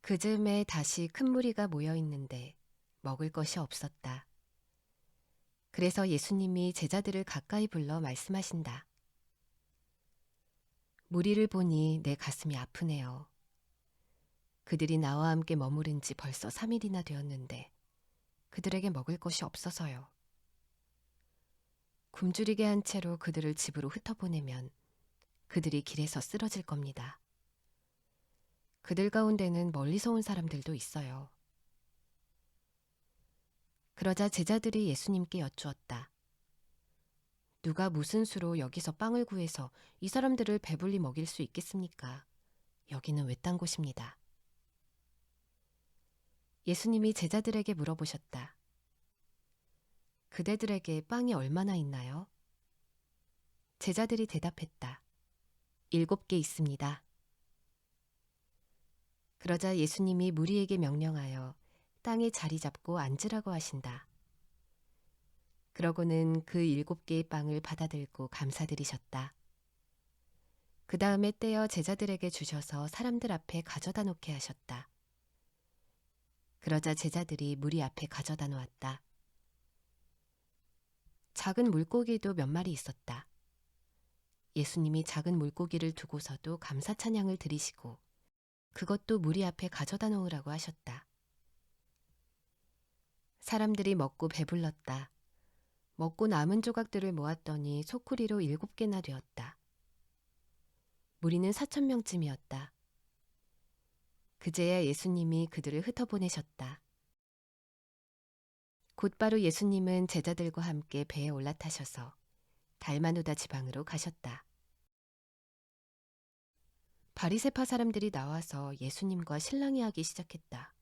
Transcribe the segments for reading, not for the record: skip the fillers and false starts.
그 즈음에 다시 큰 무리가 모여 있는데 먹을 것이 없었다. 그래서 예수님이 제자들을 가까이 불러 말씀하신다. 무리를 보니 내 가슴이 아프네요. 그들이 나와 함께 머무른 지 벌써 3일이나 되었는데 그들에게 먹을 것이 없어서요. 굶주리게 한 채로 그들을 집으로 흩어보내면 그들이 길에서 쓰러질 겁니다. 그들 가운데는 멀리서 온 사람들도 있어요. 그러자 제자들이 예수님께 여쭈었다. 누가 무슨 수로 여기서 빵을 구해서 이 사람들을 배불리 먹일 수 있겠습니까? 여기는 외딴 곳입니다. 예수님이 제자들에게 물어보셨다. 그대들에게 빵이 얼마나 있나요? 제자들이 대답했다. 7개 있습니다. 그러자 예수님이 무리에게 명령하여 땅에 자리 잡고 앉으라고 하신다. 그러고는 그 7개의 빵을 받아들고 감사드리셨다. 그 다음에 떼어 제자들에게 주셔서 사람들 앞에 가져다 놓게 하셨다. 그러자 제자들이 무리 앞에 가져다 놓았다. 작은 물고기도 몇 마리 있었다. 예수님이 작은 물고기를 두고서도 감사 찬양을 드리시고 그것도 무리 앞에 가져다 놓으라고 하셨다. 사람들이 먹고 배불렀다. 먹고 남은 조각들을 모았더니 소쿠리로 7개나 되었다. 무리는 4,000명쯤이었다. 그제야 예수님이 그들을 흩어보내셨다. 곧바로 예수님은 제자들과 함께 배에 올라타셔서 달마누다 지방으로 가셨다. 바리새파 사람들이 나와서 예수님과 실랑이하기 시작했다.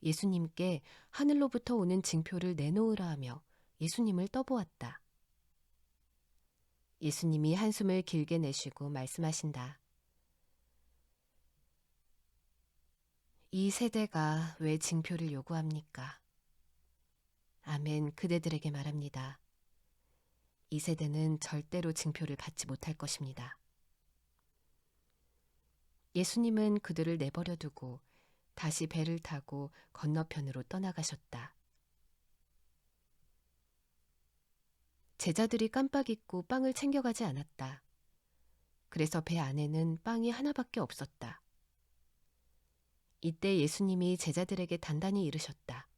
예수님께 하늘로부터 오는 징표를 내놓으라 하며 예수님을 떠보았다. 예수님이 한숨을 길게 내쉬고 말씀하신다. 이 세대가 왜 징표를 요구합니까? 아멘, 그대들에게 말합니다. 이 세대는 절대로 징표를 받지 못할 것입니다. 예수님은 그들을 내버려 두고 다시 배를 타고 건너편으로 떠나가셨다. 제자들이 깜빡 잊고 빵을 챙겨가지 않았다. 그래서 배 안에는 빵이 하나밖에 없었다. 이때 예수님이 제자들에게 단단히 이르셨다.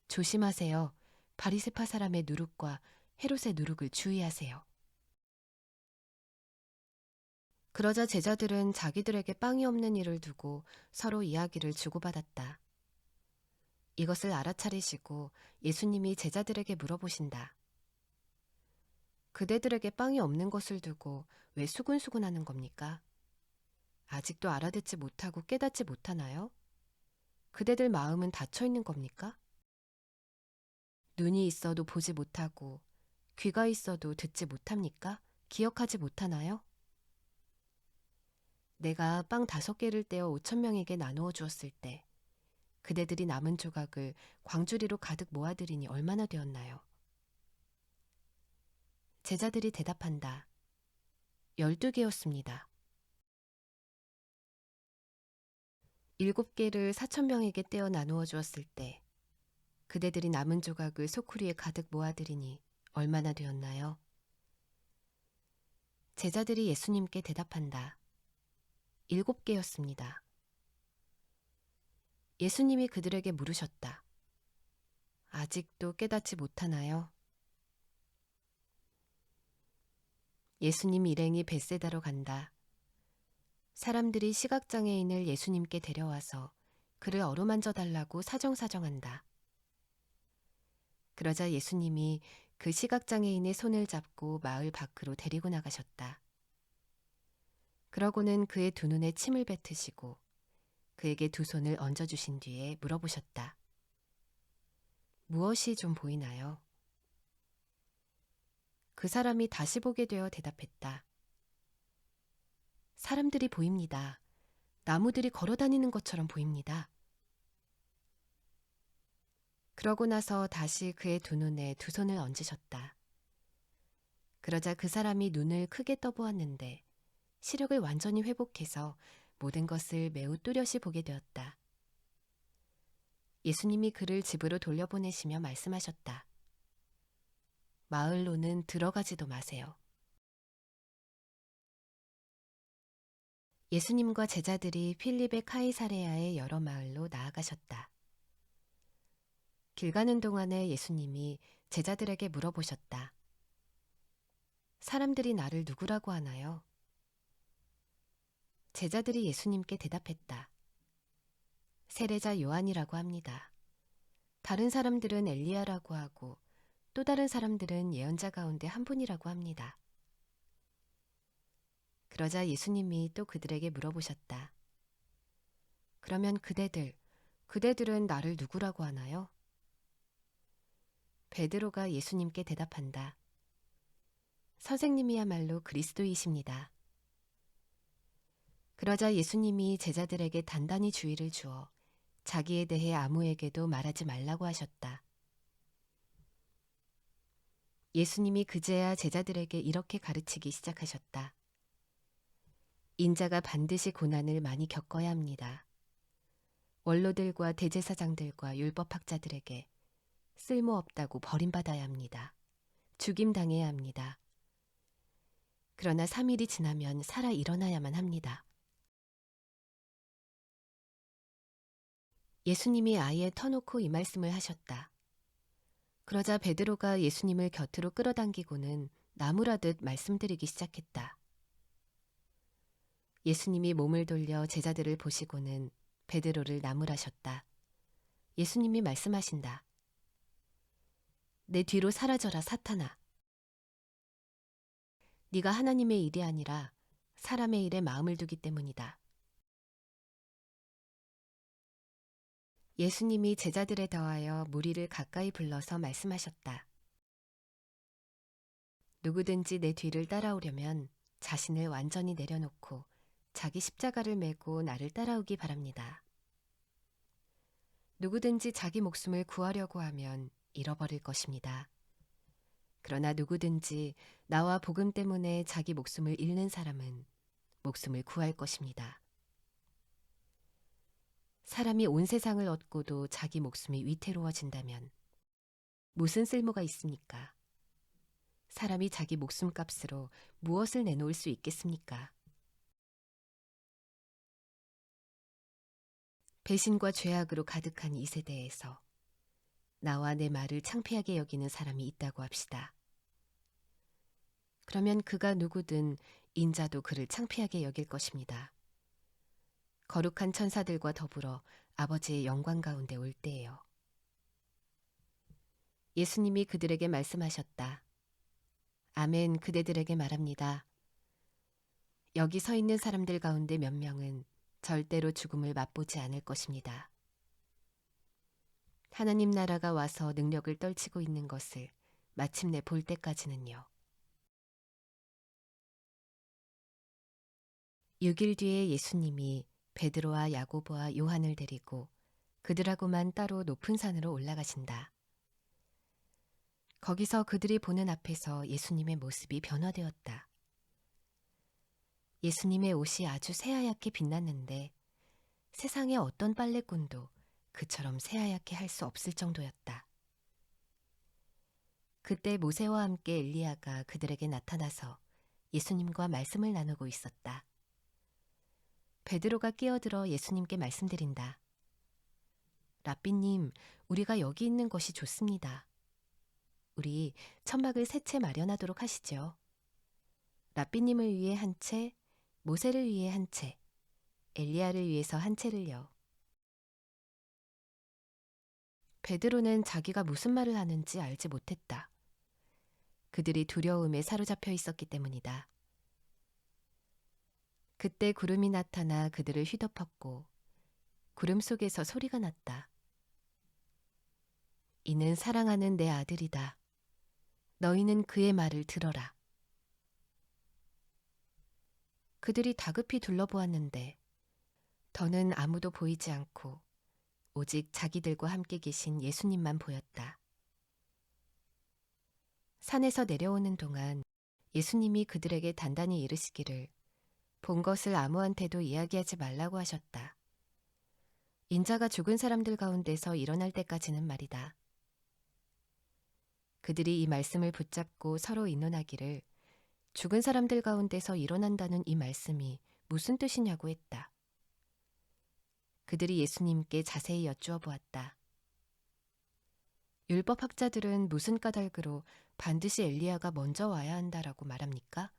조심하세요. 바리새파 사람의 누룩과 헤롯의 누룩을 주의하세요. 그러자 제자들은 자기들에게 빵이 없는 일을 두고 서로 이야기를 주고받았다. 이것을 알아차리시고 예수님이 제자들에게 물어보신다. 그대들에게 빵이 없는 것을 두고 왜 수군수군하는 겁니까? 아직도 알아듣지 못하고 깨닫지 못하나요? 그대들 마음은 닫혀 있는 겁니까? 눈이 있어도 보지 못하고 귀가 있어도 듣지 못합니까? 기억하지 못하나요? 내가 빵 5개를 떼어 5,000명에게 나누어 주었을 때 그대들이 남은 조각을 광주리로 가득 모아들이니 얼마나 되었나요? 제자들이 대답한다. 12개였습니다. 7개를 4,000명에게 떼어 나누어 주었을 때 그대들이 남은 조각을 소쿠리에 가득 모아들이니 얼마나 되었나요? 제자들이 예수님께 대답한다. 7개였습니다. 예수님이 그들에게 물으셨다. 아직도 깨닫지 못하나요? 예수님 일행이 벳세다로 간다. 사람들이 시각장애인을 예수님께 데려와서 그를 어루만져 달라고 사정사정한다. 그러자 예수님이 그 시각장애인의 손을 잡고 마을 밖으로 데리고 나가셨다. 그러고는 그의 두 눈에 침을 뱉으시고 그에게 두 손을 얹어주신 뒤에 물어보셨다. 무엇이 좀 보이나요? 그 사람이 다시 보게 되어 대답했다. 사람들이 보입니다. 나무들이 걸어다니는 것처럼 보입니다. 그러고 나서 다시 그의 두 눈에 두 손을 얹으셨다. 그러자 그 사람이 눈을 크게 떠보았는데 시력을 완전히 회복해서 모든 것을 매우 뚜렷이 보게 되었다. 예수님이 그를 집으로 돌려보내시며 말씀하셨다. 마을로는 들어가지도 마세요. 예수님과 제자들이 필립의 카이사레아의 여러 마을로 나아가셨다. 길 가는 동안에 예수님이 제자들에게 물어보셨다. 사람들이 나를 누구라고 하나요? 제자들이 예수님께 대답했다. 세례자 요한이라고 합니다. 다른 사람들은 엘리야라고 하고 또 다른 사람들은 예언자 가운데 한 분이라고 합니다. 그러자 예수님이 또 그들에게 물어보셨다. 그러면 그대들은 나를 누구라고 하나요? 베드로가 예수님께 대답한다. 선생님이야말로 그리스도이십니다. 그러자 예수님이 제자들에게 단단히 주의를 주어 자기에 대해 아무에게도 말하지 말라고 하셨다. 예수님이 그제야 제자들에게 이렇게 가르치기 시작하셨다. 인자가 반드시 고난을 많이 겪어야 합니다. 원로들과 대제사장들과 율법학자들에게 쓸모없다고 버림받아야 합니다. 죽임당해야 합니다. 그러나 3일이 지나면 살아 일어나야만 합니다. 예수님이 아예 터놓고 이 말씀을 하셨다. 그러자 베드로가 예수님을 곁으로 끌어당기고는 나무라듯 말씀드리기 시작했다. 예수님이 몸을 돌려 제자들을 보시고는 베드로를 나무라셨다. 예수님이 말씀하신다. 내 뒤로 사라져라 사탄아. 네가 하나님의 일이 아니라 사람의 일에 마음을 두기 때문이다. 예수님이 제자들에 더하여 무리를 가까이 불러서 말씀하셨다. 누구든지 내 뒤를 따라오려면 자신을 완전히 내려놓고 자기 십자가를 메고 나를 따라오기 바랍니다. 누구든지 자기 목숨을 구하려고 하면 잃어버릴 것입니다. 그러나 누구든지 나와 복음 때문에 자기 목숨을 잃는 사람은 목숨을 구할 것입니다. 사람이 온 세상을 얻고도 자기 목숨이 위태로워진다면 무슨 쓸모가 있습니까? 사람이 자기 목숨값으로 무엇을 내놓을 수 있겠습니까? 배신과 죄악으로 가득한 이 세대에서 나와 내 말을 창피하게 여기는 사람이 있다고 합시다. 그러면 그가 누구든 인자도 그를 창피하게 여길 것입니다. 거룩한 천사들과 더불어 아버지의 영광 가운데 올 때예요. 예수님이 그들에게 말씀하셨다. 아멘, 그대들에게 말합니다. 여기 서 있는 사람들 가운데 몇 명은 절대로 죽음을 맛보지 않을 것입니다. 하나님 나라가 와서 능력을 떨치고 있는 것을 마침내 볼 때까지는요. 6일 뒤에 예수님이 베드로와 야고보와 요한을 데리고 그들하고만 따로 높은 산으로 올라가신다. 거기서 그들이 보는 앞에서 예수님의 모습이 변화되었다. 예수님의 옷이 아주 새하얗게 빛났는데 세상의 어떤 빨래꾼도 그처럼 새하얗게 할 수 없을 정도였다. 그때 모세와 함께 엘리야가 그들에게 나타나서 예수님과 말씀을 나누고 있었다. 베드로가 끼어들어 예수님께 말씀드린다. 랍비님, 우리가 여기 있는 것이 좋습니다. 우리 천막을 세 채 마련하도록 하시죠. 랍비님을 위해 한 채, 모세를 위해 한 채, 엘리야를 위해서 한 채를요. 베드로는 자기가 무슨 말을 하는지 알지 못했다. 그들이 두려움에 사로잡혀 있었기 때문이다. 그때 구름이 나타나 그들을 휘덮었고 구름 속에서 소리가 났다. 이는 사랑하는 내 아들이다. 너희는 그의 말을 들어라. 그들이 다급히 둘러보았는데 더는 아무도 보이지 않고 오직 자기들과 함께 계신 예수님만 보였다. 산에서 내려오는 동안 예수님이 그들에게 단단히 이르시기를 본 것을 아무한테도 이야기하지 말라고 하셨다. 인자가 죽은 사람들 가운데서 일어날 때까지는 말이다. 그들이 이 말씀을 붙잡고 서로 의논하기를 죽은 사람들 가운데서 일어난다는 이 말씀이 무슨 뜻이냐고 했다. 그들이 예수님께 자세히 여쭈어 보았다. 율법학자들은 무슨 까닭으로 반드시 엘리야가 먼저 와야 한다라고 말합니까?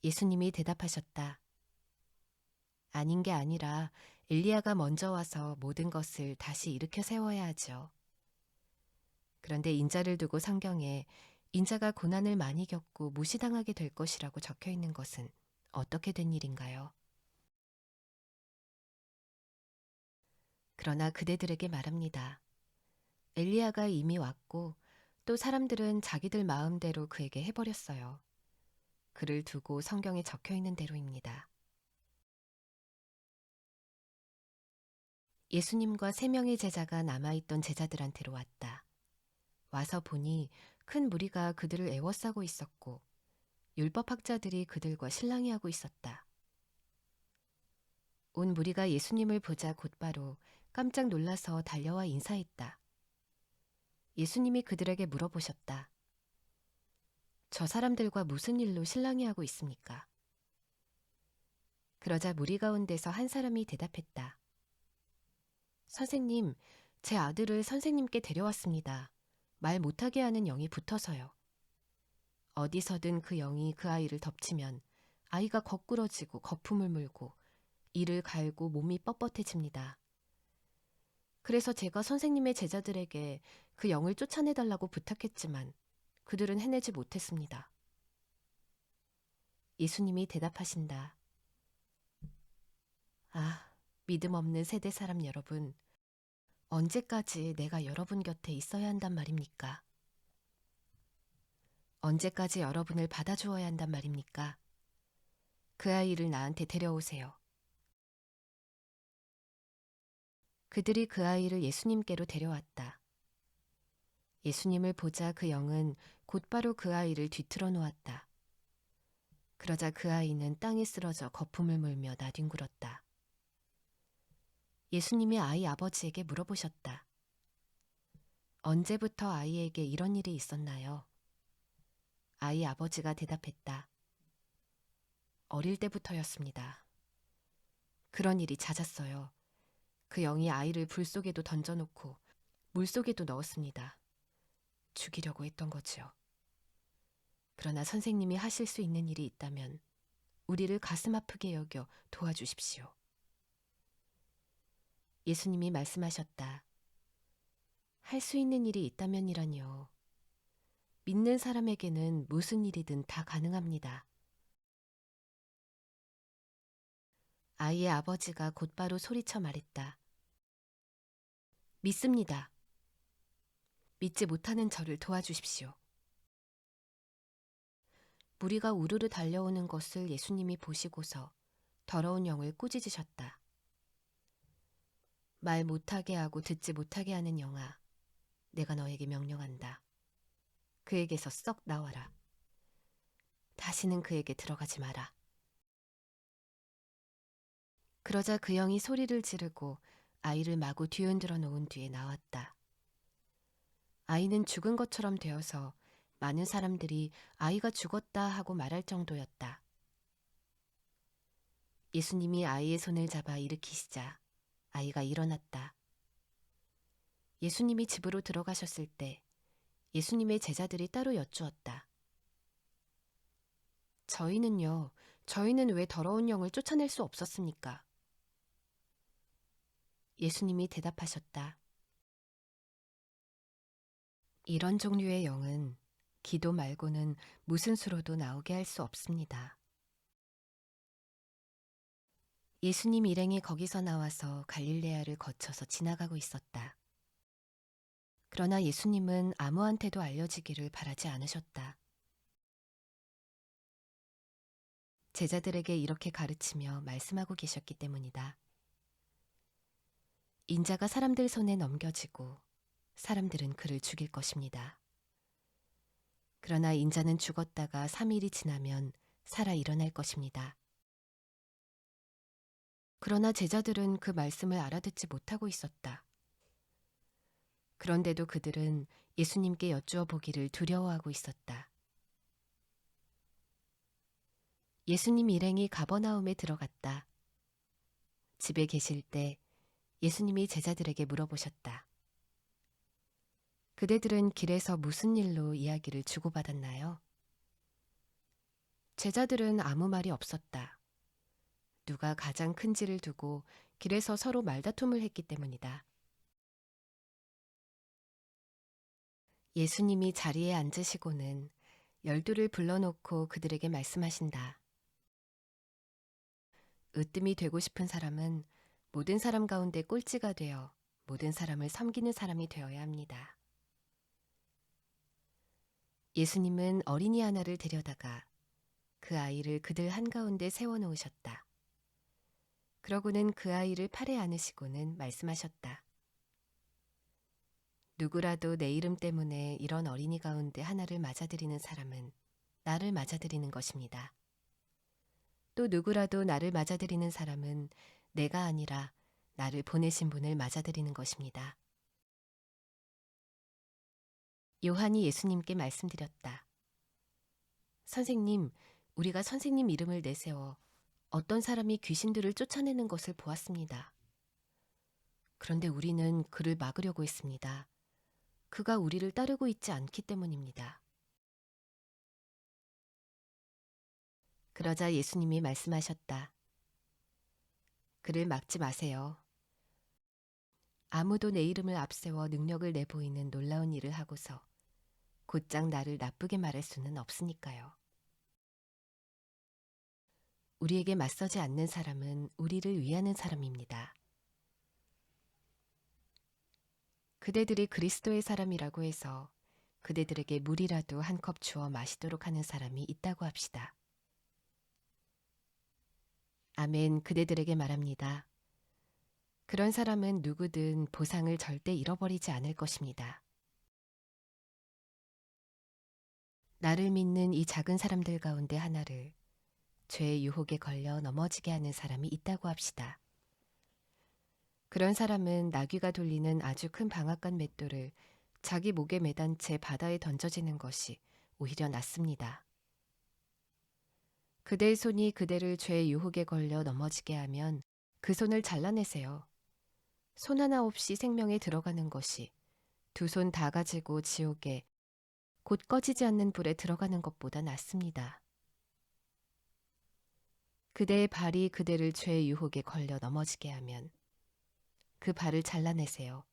예수님이 대답하셨다. 아닌 게 아니라 엘리야가 먼저 와서 모든 것을 다시 일으켜 세워야 하죠. 그런데 인자를 두고 성경에 인자가 고난을 많이 겪고 무시당하게 될 것이라고 적혀 있는 것은 어떻게 된 일인가요? 그러나 그대들에게 말합니다. 엘리야가 이미 왔고 또 사람들은 자기들 마음대로 그에게 해버렸어요. 그를 두고 성경에 적혀 있는 대로입니다. 예수님과 3명의 제자가 남아있던 제자들한테로 왔다. 와서 보니 큰 무리가 그들을 애워싸고 있었고 율법학자들이 그들과 실랑이하고 있었다. 온 무리가 예수님을 보자 곧바로 깜짝 놀라서 달려와 인사했다. 예수님이 그들에게 물어보셨다. 저 사람들과 무슨 일로 실랑이하고 있습니까? 그러자 무리 가운데서 한 사람이 대답했다. 선생님, 제 아들을 선생님께 데려왔습니다. 말 못하게 하는 영이 붙어서요. 어디서든 그 영이 그 아이를 덮치면 아이가 거꾸러지고 거품을 물고 이를 갈고 몸이 뻣뻣해집니다. 그래서 제가 선생님의 제자들에게 그 영을 쫓아내달라고 부탁했지만 그들은 해내지 못했습니다. 예수님이 대답하신다. 아, 믿음 없는 세대 사람 여러분, 언제까지 내가 여러분 곁에 있어야 한단 말입니까? 언제까지 여러분을 받아주어야 한단 말입니까? 그 아이를 나한테 데려오세요. 그들이 그 아이를 예수님께로 데려왔다. 예수님을 보자 그 영은 곧바로 그 아이를 뒤틀어 놓았다. 그러자 그 아이는 땅에 쓰러져 거품을 물며 나뒹굴었다. 예수님이 아이 아버지에게 물어보셨다. 언제부터 아이에게 이런 일이 있었나요? 아이 아버지가 대답했다. 어릴 때부터였습니다. 그런 일이 잦았어요. 그 영이 아이를 불 속에도 던져놓고 물 속에도 넣었습니다. 죽이려고 했던 거지요. 그러나 선생님이 하실 수 있는 일이 있다면 우리를 가슴 아프게 여겨 도와주십시오. 예수님이 말씀하셨다. 할 수 있는 일이 있다면이라니요. 믿는 사람에게는 무슨 일이든 다 가능합니다. 아이의 아버지가 곧바로 소리쳐 말했다. 믿습니다. 믿지 못하는 저를 도와주십시오. 무리가 우르르 달려오는 것을 예수님이 보시고서 더러운 영을 꾸짖으셨다. 말 못하게 하고 듣지 못하게 하는 영아, 내가 너에게 명령한다. 그에게서 썩 나와라. 다시는 그에게 들어가지 마라. 그러자 그 영이 소리를 지르고 아이를 마구 뒤흔들어 놓은 뒤에 나왔다. 아이는 죽은 것처럼 되어서 많은 사람들이 아이가 죽었다 하고 말할 정도였다. 예수님이 아이의 손을 잡아 일으키시자 아이가 일어났다. 예수님이 집으로 들어가셨을 때 예수님의 제자들이 따로 여쭈었다. 저희는 왜 더러운 영을 쫓아낼 수 없었습니까? 예수님이 대답하셨다. 이런 종류의 영은 기도 말고는 무슨 수로도 나오게 할 수 없습니다. 예수님 일행이 거기서 나와서 갈릴레아를 거쳐서 지나가고 있었다. 그러나 예수님은 아무한테도 알려지기를 바라지 않으셨다. 제자들에게 이렇게 가르치며 말씀하고 계셨기 때문이다. 인자가 사람들 손에 넘겨지고 사람들은 그를 죽일 것입니다. 그러나 인자는 죽었다가 3일이 지나면 살아 일어날 것입니다. 그러나 제자들은 그 말씀을 알아듣지 못하고 있었다. 그런데도 그들은 예수님께 여쭈어 보기를 두려워하고 있었다. 예수님 일행이 가버나움에 들어갔다. 집에 계실 때 예수님이 제자들에게 물어보셨다. 그대들은 길에서 무슨 일로 이야기를 주고받았나요? 제자들은 아무 말이 없었다. 누가 가장 큰지를 두고 길에서 서로 말다툼을 했기 때문이다. 예수님이 자리에 앉으시고는 12를 불러놓고 그들에게 말씀하신다. 으뜸이 되고 싶은 사람은 모든 사람 가운데 꼴찌가 되어 모든 사람을 섬기는 사람이 되어야 합니다. 예수님은 어린이 하나를 데려다가 그 아이를 그들 한가운데 세워놓으셨다. 그러고는 그 아이를 팔에 안으시고는 말씀하셨다. 누구라도 내 이름 때문에 이런 어린이 가운데 하나를 맞아들이는 사람은 나를 맞아들이는 것입니다. 또 누구라도 나를 맞아들이는 사람은 내가 아니라 나를 보내신 분을 맞아들이는 것입니다. 요한이 예수님께 말씀드렸다. 선생님, 우리가 선생님 이름을 내세워 어떤 사람이 귀신들을 쫓아내는 것을 보았습니다. 그런데 우리는 그를 막으려고 했습니다. 그가 우리를 따르고 있지 않기 때문입니다. 그러자 예수님이 말씀하셨다. 그를 막지 마세요. 아무도 내 이름을 앞세워 능력을 내보이는 놀라운 일을 하고서 곧장 나를 나쁘게 말할 수는 없으니까요. 우리에게 맞서지 않는 사람은 우리를 위하는 사람입니다. 그대들이 그리스도의 사람이라고 해서 그대들에게 물이라도 한 컵 주어 마시도록 하는 사람이 있다고 합시다. 아멘, 그대들에게 말합니다. 그런 사람은 누구든 보상을 절대 잃어버리지 않을 것입니다. 나를 믿는 이 작은 사람들 가운데 하나를 죄의 유혹에 걸려 넘어지게 하는 사람이 있다고 합시다. 그런 사람은 나귀가 돌리는 아주 큰 방앗간 맷돌을 자기 목에 매단 채 바다에 던져지는 것이 오히려 낫습니다. 그대의 손이 그대를 죄의 유혹에 걸려 넘어지게 하면 그 손을 잘라내세요. 손 하나 없이 생명에 들어가는 것이 두 손 다 가지고 지옥에 곧 꺼지지 않는 불에 들어가는 것보다 낫습니다. 그대의 발이 그대를 죄의 유혹에 걸려 넘어지게 하면 그 발을 잘라내세요.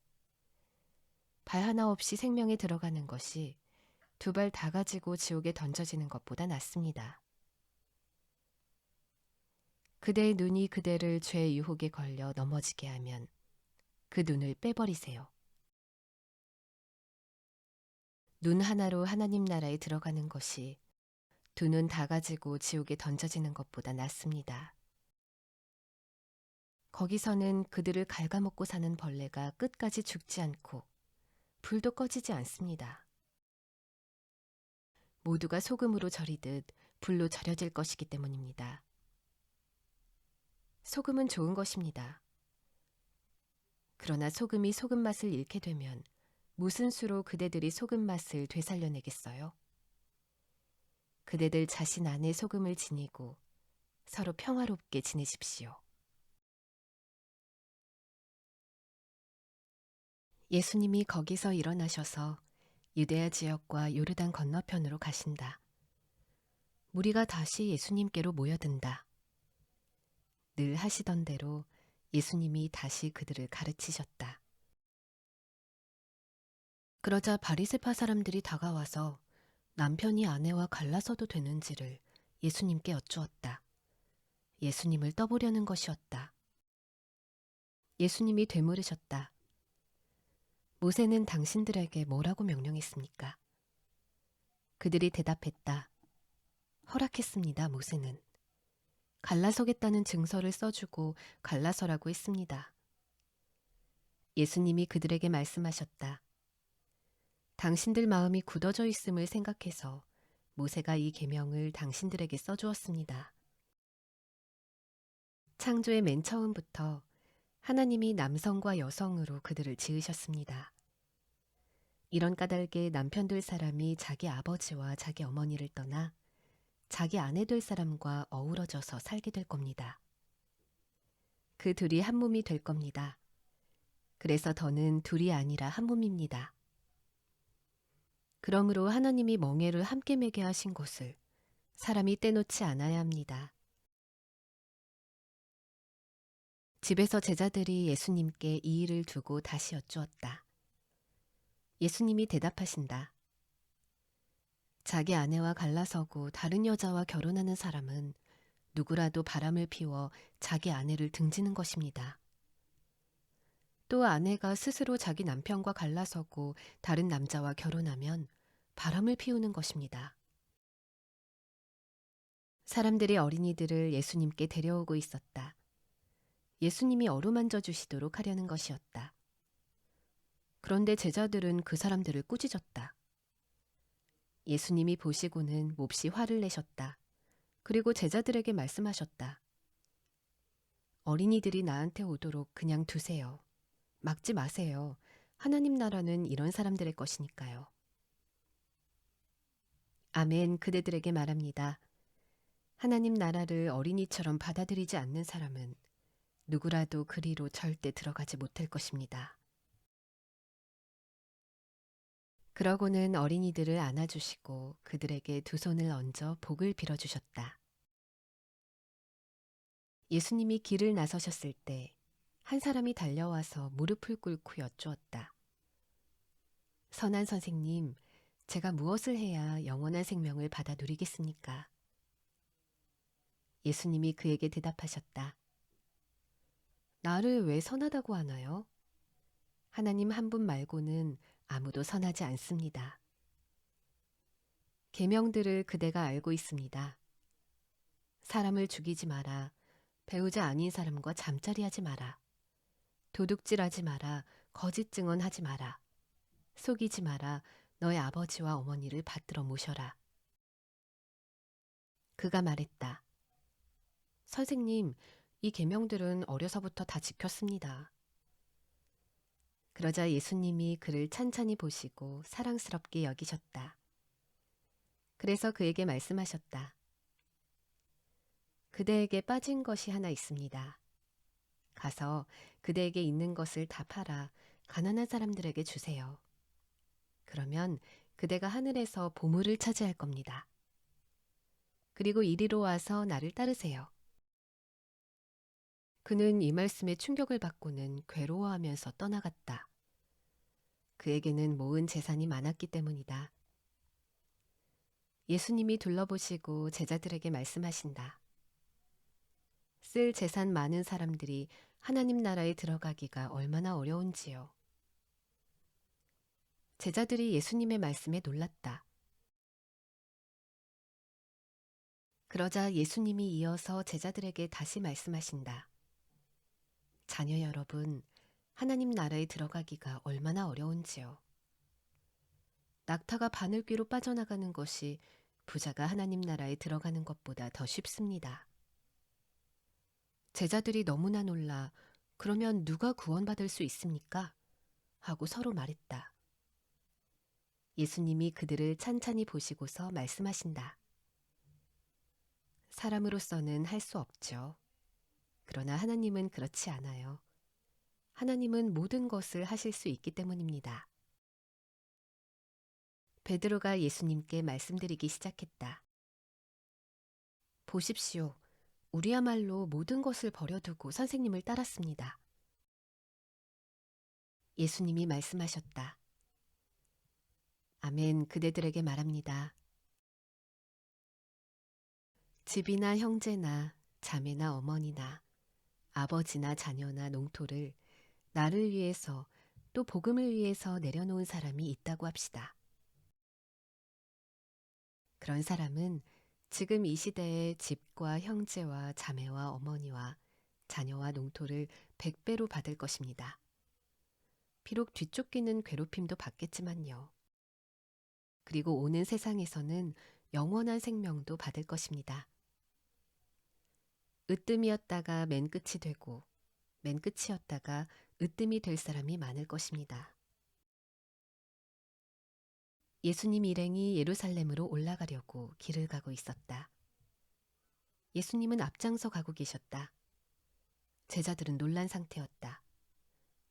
발 하나 없이 생명에 들어가는 것이 두 발 다 가지고 지옥에 던져지는 것보다 낫습니다. 그대의 눈이 그대를 죄의 유혹에 걸려 넘어지게 하면 그 눈을 빼버리세요. 눈 하나로 하나님 나라에 들어가는 것이 두 눈 다 가지고 지옥에 던져지는 것보다 낫습니다. 거기서는 그들을 갉아먹고 사는 벌레가 끝까지 죽지 않고 불도 꺼지지 않습니다. 모두가 소금으로 절이듯 불로 절여질 것이기 때문입니다. 소금은 좋은 것입니다. 그러나 소금이 소금 맛을 잃게 되면 무슨 수로 그대들이 소금 맛을 되살려내겠어요? 그대들 자신 안에 소금을 지니고 서로 평화롭게 지내십시오. 예수님이 거기서 일어나셔서 유대야 지역과 요르단 건너편으로 가신다. 무리가 다시 예수님께로 모여든다. 늘 하시던 대로 예수님이 다시 그들을 가르치셨다. 그러자 바리새파 사람들이 다가와서 남편이 아내와 갈라서도 되는지를 예수님께 여쭈었다. 예수님을 떠보려는 것이었다. 예수님이 되물으셨다. 모세는 당신들에게 뭐라고 명령했습니까? 그들이 대답했다. 허락했습니다, 모세는. 갈라서겠다는 증서를 써주고 갈라서라고 했습니다. 예수님이 그들에게 말씀하셨다. 당신들 마음이 굳어져 있음을 생각해서 모세가 이 계명을 당신들에게 써주었습니다. 창조의 맨 처음부터 하나님이 남성과 여성으로 그들을 지으셨습니다. 이런 까닭에 남편 될 사람이 자기 아버지와 자기 어머니를 떠나 자기 아내 될 사람과 어우러져서 살게 될 겁니다. 그 둘이 한 몸이 될 겁니다. 그래서 더는 둘이 아니라 한 몸입니다. 그러므로 하나님이 멍에를 함께 매게 하신 것을 사람이 떼놓지 않아야 합니다. 집에서 제자들이 예수님께 이 일을 두고 다시 여쭈었다. 예수님이 대답하신다. 자기 아내와 갈라서고 다른 여자와 결혼하는 사람은 누구라도 바람을 피워 자기 아내를 등지는 것입니다. 또 아내가 스스로 자기 남편과 갈라서고 다른 남자와 결혼하면 바람을 피우는 것입니다. 사람들이 어린이들을 예수님께 데려오고 있었다. 예수님이 어루만져 주시도록 하려는 것이었다. 그런데 제자들은 그 사람들을 꾸짖었다. 예수님이 보시고는 몹시 화를 내셨다. 그리고 제자들에게 말씀하셨다. 어린이들이 나한테 오도록 그냥 두세요. 막지 마세요. 하나님 나라는 이런 사람들의 것이니까요. 아멘, 그대들에게 말합니다. 하나님 나라를 어린이처럼 받아들이지 않는 사람은 누구라도 그리로 절대 들어가지 못할 것입니다. 그러고는 어린이들을 안아주시고 그들에게 두 손을 얹어 복을 빌어주셨다. 예수님이 길을 나서셨을 때 한 사람이 달려와서 무릎을 꿇고 여쭈었다. 선한 선생님, 제가 무엇을 해야 영원한 생명을 받아 누리겠습니까? 예수님이 그에게 대답하셨다. 나를 왜 선하다고 하나요? 하나님 한 분 말고는 아무도 선하지 않습니다. 계명들을 그대가 알고 있습니다. 사람을 죽이지 마라. 배우자 아닌 사람과 잠자리하지 마라. 도둑질하지 마라. 거짓 증언하지 마라. 속이지 마라. 너의 아버지와 어머니를 받들어 모셔라. 그가 말했다. 선생님, 이 계명들은 어려서부터 다 지켰습니다. 그러자 예수님이 그를 찬찬히 보시고 사랑스럽게 여기셨다. 그래서 그에게 말씀하셨다. 그대에게 빠진 것이 하나 있습니다. 가서 그대에게 있는 것을 다 팔아 가난한 사람들에게 주세요. 그러면 그대가 하늘에서 보물을 차지할 겁니다. 그리고 이리로 와서 나를 따르세요. 그는 이 말씀에 충격을 받고는 괴로워하면서 떠나갔다. 그에게는 모은 재산이 많았기 때문이다. 예수님이 둘러보시고 제자들에게 말씀하신다. 쓸 재산 많은 사람들이 하나님 나라에 들어가기가 얼마나 어려운지요. 제자들이 예수님의 말씀에 놀랐다. 그러자 예수님이 이어서 제자들에게 다시 말씀하신다. 자녀 여러분, 하나님 나라에 들어가기가 얼마나 어려운지요. 낙타가 바늘귀로 빠져나가는 것이 부자가 하나님 나라에 들어가는 것보다 더 쉽습니다. 제자들이 너무나 놀라 그러면 누가 구원받을 수 있습니까? 하고 서로 말했다. 예수님이 그들을 찬찬히 보시고서 말씀하신다. 사람으로서는 할 수 없죠. 그러나 하나님은 그렇지 않아요. 하나님은 모든 것을 하실 수 있기 때문입니다. 베드로가 예수님께 말씀드리기 시작했다. 보십시오. 우리야말로 모든 것을 버려두고 선생님을 따랐습니다. 예수님이 말씀하셨다. 아멘, 그대들에게 말합니다. 집이나 형제나 자매나 어머니나 아버지나 자녀나 농토를 나를 위해서 또 복음을 위해서 내려놓은 사람이 있다고 합시다. 그런 사람은 지금 이 시대에 집과 형제와 자매와 어머니와 자녀와 농토를 100배로 받을 것입니다. 비록 뒤쫓기는 괴롭힘도 받겠지만요. 그리고 오는 세상에서는 영원한 생명도 받을 것입니다. 으뜸이었다가 맨 끝이 되고 맨 끝이었다가 으뜸이 될 사람이 많을 것입니다. 예수님 일행이 예루살렘으로 올라가려고 길을 가고 있었다. 예수님은 앞장서 가고 계셨다. 제자들은 놀란 상태였다.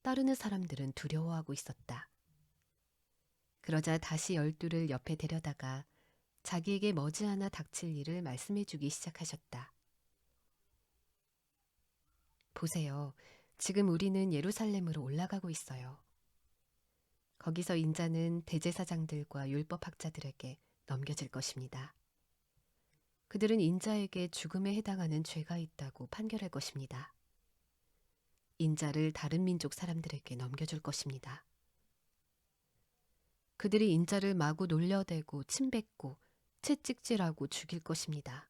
따르는 사람들은 두려워하고 있었다. 그러자 다시 12를 옆에 데려다가 자기에게 머지않아 닥칠 일을 말씀해 주기 시작하셨다. 보세요. 지금 우리는 예루살렘으로 올라가고 있어요. 거기서 인자는 대제사장들과 율법학자들에게 넘겨질 것입니다. 그들은 인자에게 죽음에 해당하는 죄가 있다고 판결할 것입니다. 인자를 다른 민족 사람들에게 넘겨줄 것입니다. 그들이 인자를 마구 놀려대고 침뱉고 채찍질하고 죽일 것입니다.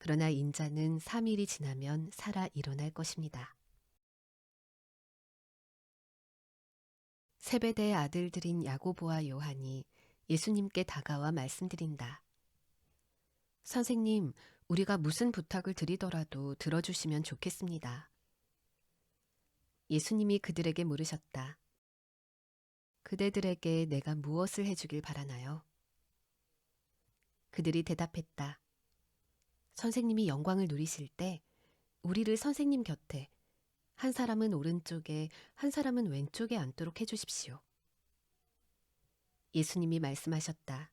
그러나 인자는 3일이 지나면 살아 일어날 것입니다. 세베대의 아들들인 야고보와 요한이 예수님께 다가와 말씀드린다. 선생님, 우리가 무슨 부탁을 드리더라도 들어주시면 좋겠습니다. 예수님이 그들에게 물으셨다. 그대들에게 내가 무엇을 해주길 바라나요? 그들이 대답했다. 선생님이 영광을 누리실 때 우리를 선생님 곁에 한 사람은 오른쪽에 한 사람은 왼쪽에 앉도록 해주십시오. 예수님이 말씀하셨다.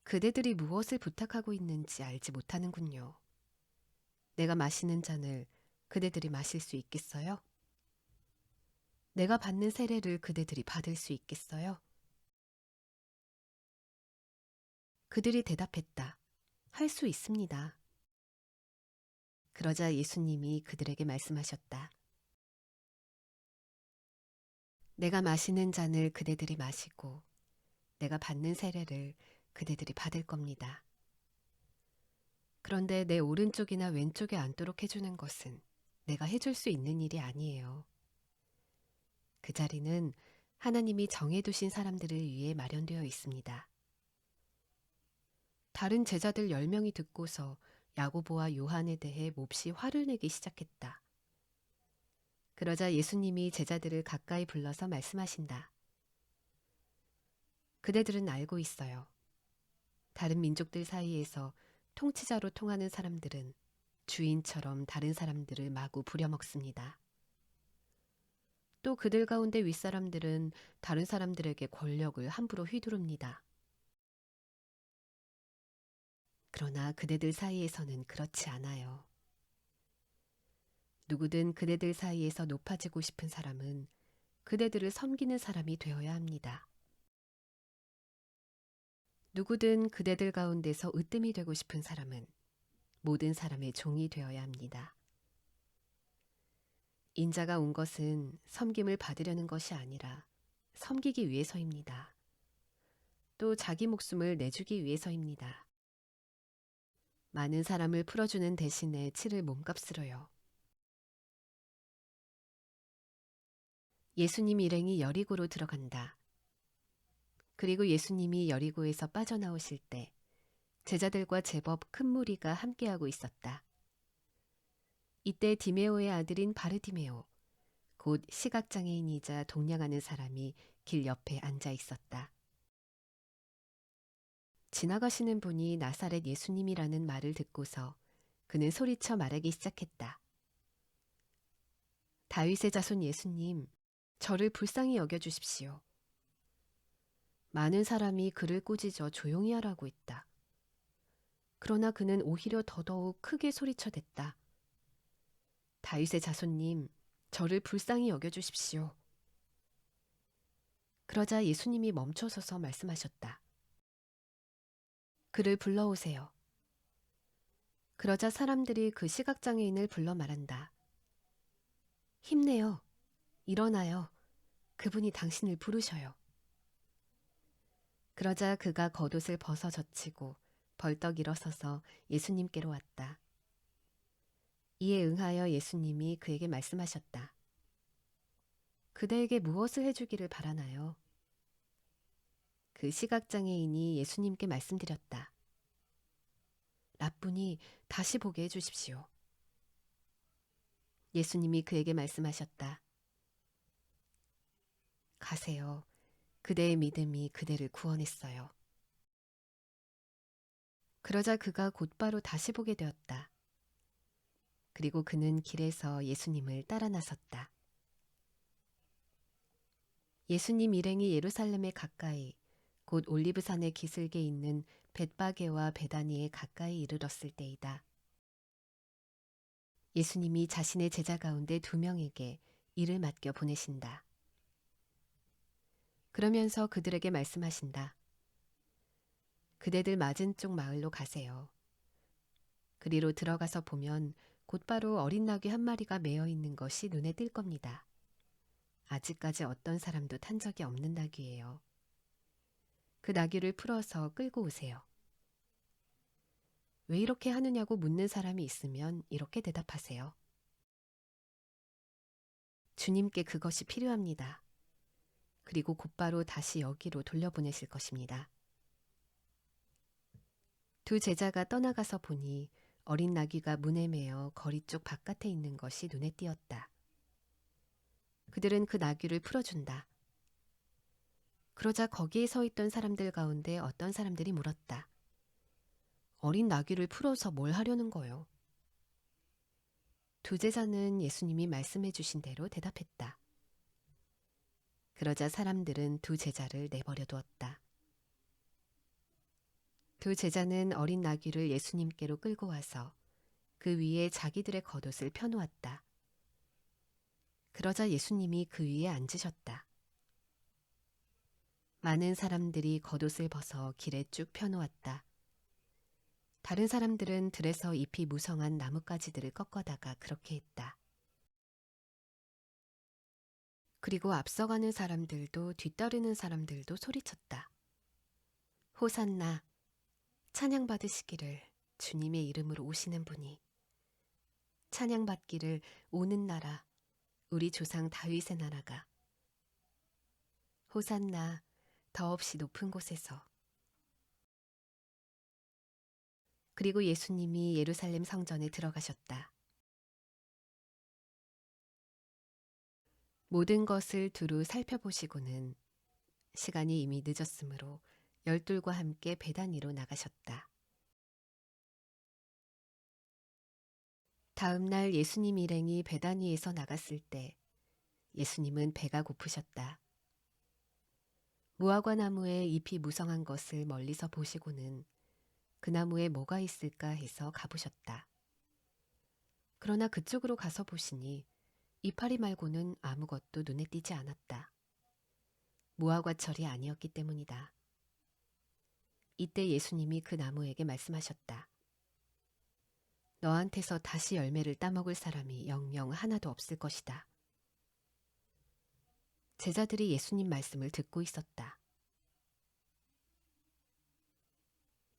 그대들이 무엇을 부탁하고 있는지 알지 못하는군요. 내가 마시는 잔을 그대들이 마실 수 있겠어요? 내가 받는 세례를 그대들이 받을 수 있겠어요? 그들이 대답했다. 할 수 있습니다. 그러자 예수님이 그들에게 말씀하셨다. 내가 마시는 잔을 그대들이 마시고 내가 받는 세례를 그대들이 받을 겁니다. 그런데 내 오른쪽이나 왼쪽에 앉도록 해주는 것은 내가 해줄 수 있는 일이 아니에요. 그 자리는 하나님이 정해두신 사람들을 위해 마련되어 있습니다. 다른 제자들 10명이 듣고서 야고보와 요한에 대해 몹시 화를 내기 시작했다. 그러자 예수님이 제자들을 가까이 불러서 말씀하신다. 그대들은 알고 있어요. 다른 민족들 사이에서 통치자로 통하는 사람들은 주인처럼 다른 사람들을 마구 부려먹습니다. 또 그들 가운데 윗사람들은 다른 사람들에게 권력을 함부로 휘두릅니다. 그러나 그대들 사이에서는 그렇지 않아요. 누구든 그대들 사이에서 높아지고 싶은 사람은 그대들을 섬기는 사람이 되어야 합니다. 누구든 그대들 가운데서 으뜸이 되고 싶은 사람은 모든 사람의 종이 되어야 합니다. 인자가 온 것은 섬김을 받으려는 것이 아니라 섬기기 위해서입니다. 또 자기 목숨을 내주기 위해서입니다. 많은 사람을 풀어주는 대신에 치를 몸값으로요. 예수님 일행이 여리고로 들어간다. 그리고 예수님이 여리고에서 빠져나오실 때 제자들과 제법 큰 무리가 함께하고 있었다. 이때 디메오의 아들인 바르디메오, 곧 시각장애인이자 동냥하는 사람이 길 옆에 앉아 있었다. 지나가시는 분이 나사렛 예수님이라는 말을 듣고서 그는 소리쳐 말하기 시작했다. 다윗의 자손 예수님, 저를 불쌍히 여겨주십시오. 많은 사람이 그를 꾸짖어 조용히 하라고 했다. 그러나 그는 오히려 더더욱 크게 소리쳐댔다. 다윗의 자손님, 저를 불쌍히 여겨주십시오. 그러자 예수님이 멈춰서서 말씀하셨다. 그를 불러오세요. 그러자 사람들이 그 시각장애인을 불러 말한다. 힘내요. 일어나요. 그분이 당신을 부르셔요. 그러자 그가 겉옷을 벗어 젖히고 벌떡 일어서서 예수님께로 왔다. 이에 응하여 예수님이 그에게 말씀하셨다. 그대에게 무엇을 해주기를 바라나요? 그 시각장애인이 예수님께 말씀드렸다. 라뿐이 다시 보게 해주십시오. 예수님이 그에게 말씀하셨다. 가세요. 그대의 믿음이 그대를 구원했어요. 그러자 그가 곧바로 다시 보게 되었다. 그리고 그는 길에서 예수님을 따라 나섰다. 예수님 일행이 예루살렘에 가까이 곧 올리브산의 기슭에 있는 벳바게와 베다니에 가까이 이르렀을 때이다. 예수님이 자신의 제자 가운데 2명에게 일을 맡겨 보내신다. 그러면서 그들에게 말씀하신다. 그대들 맞은쪽 마을로 가세요. 그리로 들어가서 보면 곧바로 어린 나귀 한 마리가 매어 있는 것이 눈에 띌 겁니다. 아직까지 어떤 사람도 탄 적이 없는 나귀예요. 그 나귀를 풀어서 끌고 오세요. 왜 이렇게 하느냐고 묻는 사람이 있으면 이렇게 대답하세요. 주님께 그것이 필요합니다. 그리고 곧바로 다시 여기로 돌려보내실 것입니다. 2 제자가 떠나가서 보니 어린 나귀가 문에 매어 거리 쪽 바깥에 있는 것이 눈에 띄었다. 그들은 그 나귀를 풀어준다. 그러자 거기에 서 있던 사람들 가운데 어떤 사람들이 물었다. 어린 나귀를 풀어서 뭘 하려는 거요? 2 제자는 예수님이 말씀해 주신 대로 대답했다. 그러자 사람들은 2 제자를 내버려 두었다. 2 제자는 어린 나귀를 예수님께로 끌고 와서 그 위에 자기들의 겉옷을 펴놓았다. 그러자 예수님이 그 위에 앉으셨다. 많은 사람들이 겉옷을 벗어 길에 쭉 펴놓았다. 다른 사람들은 들에서 잎이 무성한 나뭇가지들을 꺾어다가 그렇게 했다. 그리고 앞서가는 사람들도 뒤따르는 사람들도 소리쳤다. 호산나, 찬양받으시기를 주님의 이름으로 오시는 분이, 찬양받기를 오는 나라, 우리 조상 다윗의 나라가, 호산나, 더없이 높은 곳에서. 그리고 예수님이 예루살렘 성전에 들어가셨다. 모든 것을 두루 살펴보시고는 시간이 이미 늦었으므로 12과 함께 베다니로 나가셨다. 다음 날 예수님 일행이 베다니에서 나갔을 때 예수님은 배가 고프셨다. 무화과 나무에 잎이 무성한 것을 멀리서 보시고는 그 나무에 뭐가 있을까 해서 가보셨다. 그러나 그쪽으로 가서 보시니 이파리 말고는 아무것도 눈에 띄지 않았다. 무화과철이 아니었기 때문이다. 이때 예수님이 그 나무에게 말씀하셨다. 너한테서 다시 열매를 따먹을 사람이 영영 하나도 없을 것이다. 제자들이 예수님 말씀을 듣고 있었다.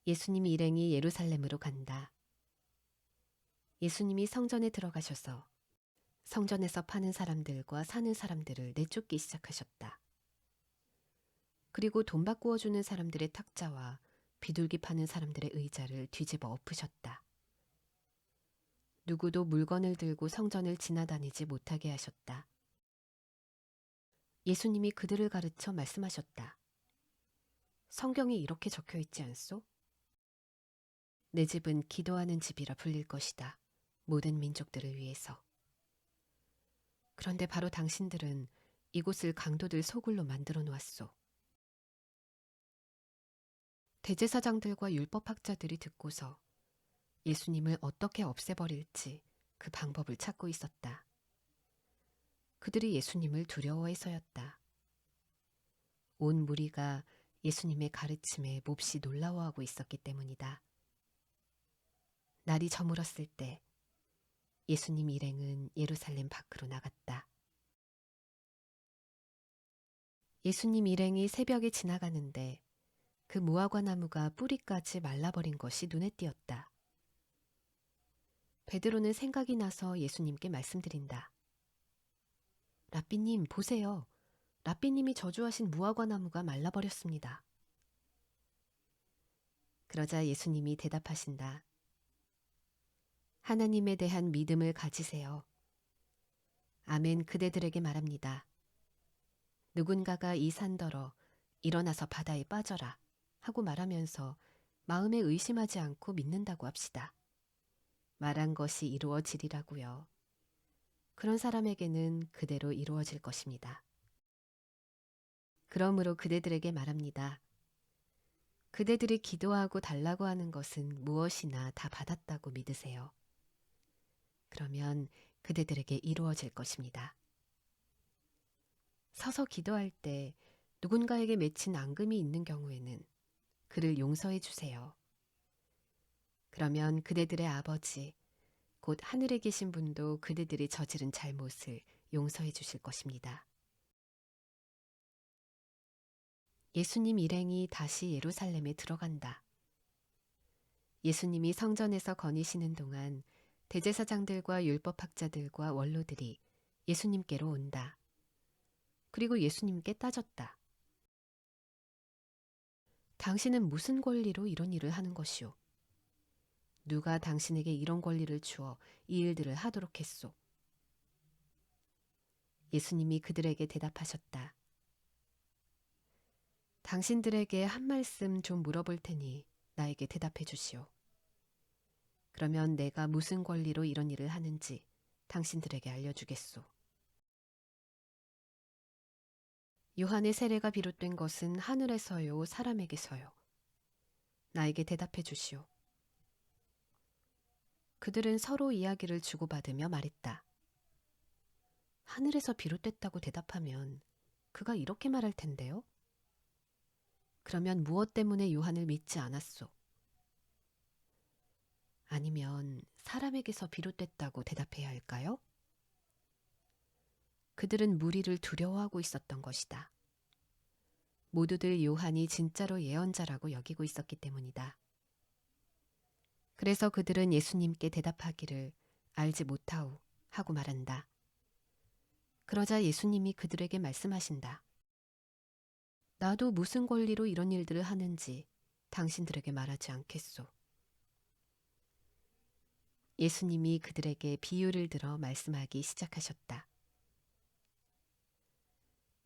예수님 일행이 예루살렘으로 간다. 예수님이 성전에 들어가셔서 성전에서 파는 사람들과 사는 사람들을 내쫓기 시작하셨다. 그리고 돈 바꾸어 주는 사람들의 탁자와 비둘기 파는 사람들의 의자를 뒤집어 엎으셨다. 누구도 물건을 들고 성전을 지나다니지 못하게 하셨다. 예수님이 그들을 가르쳐 말씀하셨다. 성경에 이렇게 적혀 있지 않소? 내 집은 기도하는 집이라 불릴 것이다. 모든 민족들을 위해서. 그런데 바로 당신들은 이곳을 강도들 소굴로 만들어 놓았소. 대제사장들과 율법학자들이 듣고서 예수님을 어떻게 없애버릴지 그 방법을 찾고 있었다. 그들이 예수님을 두려워해서였다. 온 무리가 예수님의 가르침에 몹시 놀라워하고 있었기 때문이다. 날이 저물었을 때 예수님 일행은 예루살렘 밖으로 나갔다. 예수님 일행이 새벽에 지나가는데 그 무화과 나무가 뿌리까지 말라버린 것이 눈에 띄었다. 베드로는 생각이 나서 예수님께 말씀드린다. 랍비님, 보세요. 랍비님이 저주하신 무화과 나무가 말라버렸습니다. 그러자 예수님이 대답하신다. 하나님에 대한 믿음을 가지세요. 아멘 그대들에게 말합니다. 누군가가 이 산더러 일어나서 바다에 빠져라 하고 말하면서 마음에 의심하지 않고 믿는다고 합시다. 말한 것이 이루어지리라고요. 그런 사람에게는 그대로 이루어질 것입니다. 그러므로 그대들에게 말합니다. 그대들이 기도하고 달라고 하는 것은 무엇이나 다 받았다고 믿으세요. 그러면 그대들에게 이루어질 것입니다. 서서 기도할 때 누군가에게 맺힌 앙금이 있는 경우에는 그를 용서해 주세요. 그러면 그대들의 아버지, 곧 하늘에 계신 분도 그대들이 저지른 잘못을 용서해 주실 것입니다. 예수님 일행이 다시 예루살렘에 들어간다. 예수님이 성전에서 거니시는 동안 대제사장들과 율법학자들과 원로들이 예수님께로 온다. 그리고 예수님께 따졌다. 당신은 무슨 권리로 이런 일을 하는 것이오? 누가 당신에게 이런 권리를 주어 이 일들을 하도록 했소? 예수님이 그들에게 대답하셨다. 당신들에게 한 말씀 좀 물어볼 테니 나에게 대답해 주시오. 그러면 내가 무슨 권리로 이런 일을 하는지 당신들에게 알려주겠소. 요한의 세례가 비롯된 것은 하늘에서요, 사람에게서요. 나에게 대답해 주시오. 그들은 서로 이야기를 주고받으며 말했다. 하늘에서 비롯됐다고 대답하면 그가 이렇게 말할 텐데요. 그러면 무엇 때문에 요한을 믿지 않았소? 아니면 사람에게서 비롯됐다고 대답해야 할까요? 그들은 무리를 두려워하고 있었던 것이다. 모두들 요한이 진짜로 예언자라고 여기고 있었기 때문이다. 그래서 그들은 예수님께 대답하기를 알지 못하오 하고 말한다. 그러자 예수님이 그들에게 말씀하신다. 나도 무슨 권리로 이런 일들을 하는지 당신들에게 말하지 않겠소. 예수님이 그들에게 비유를 들어 말씀하기 시작하셨다.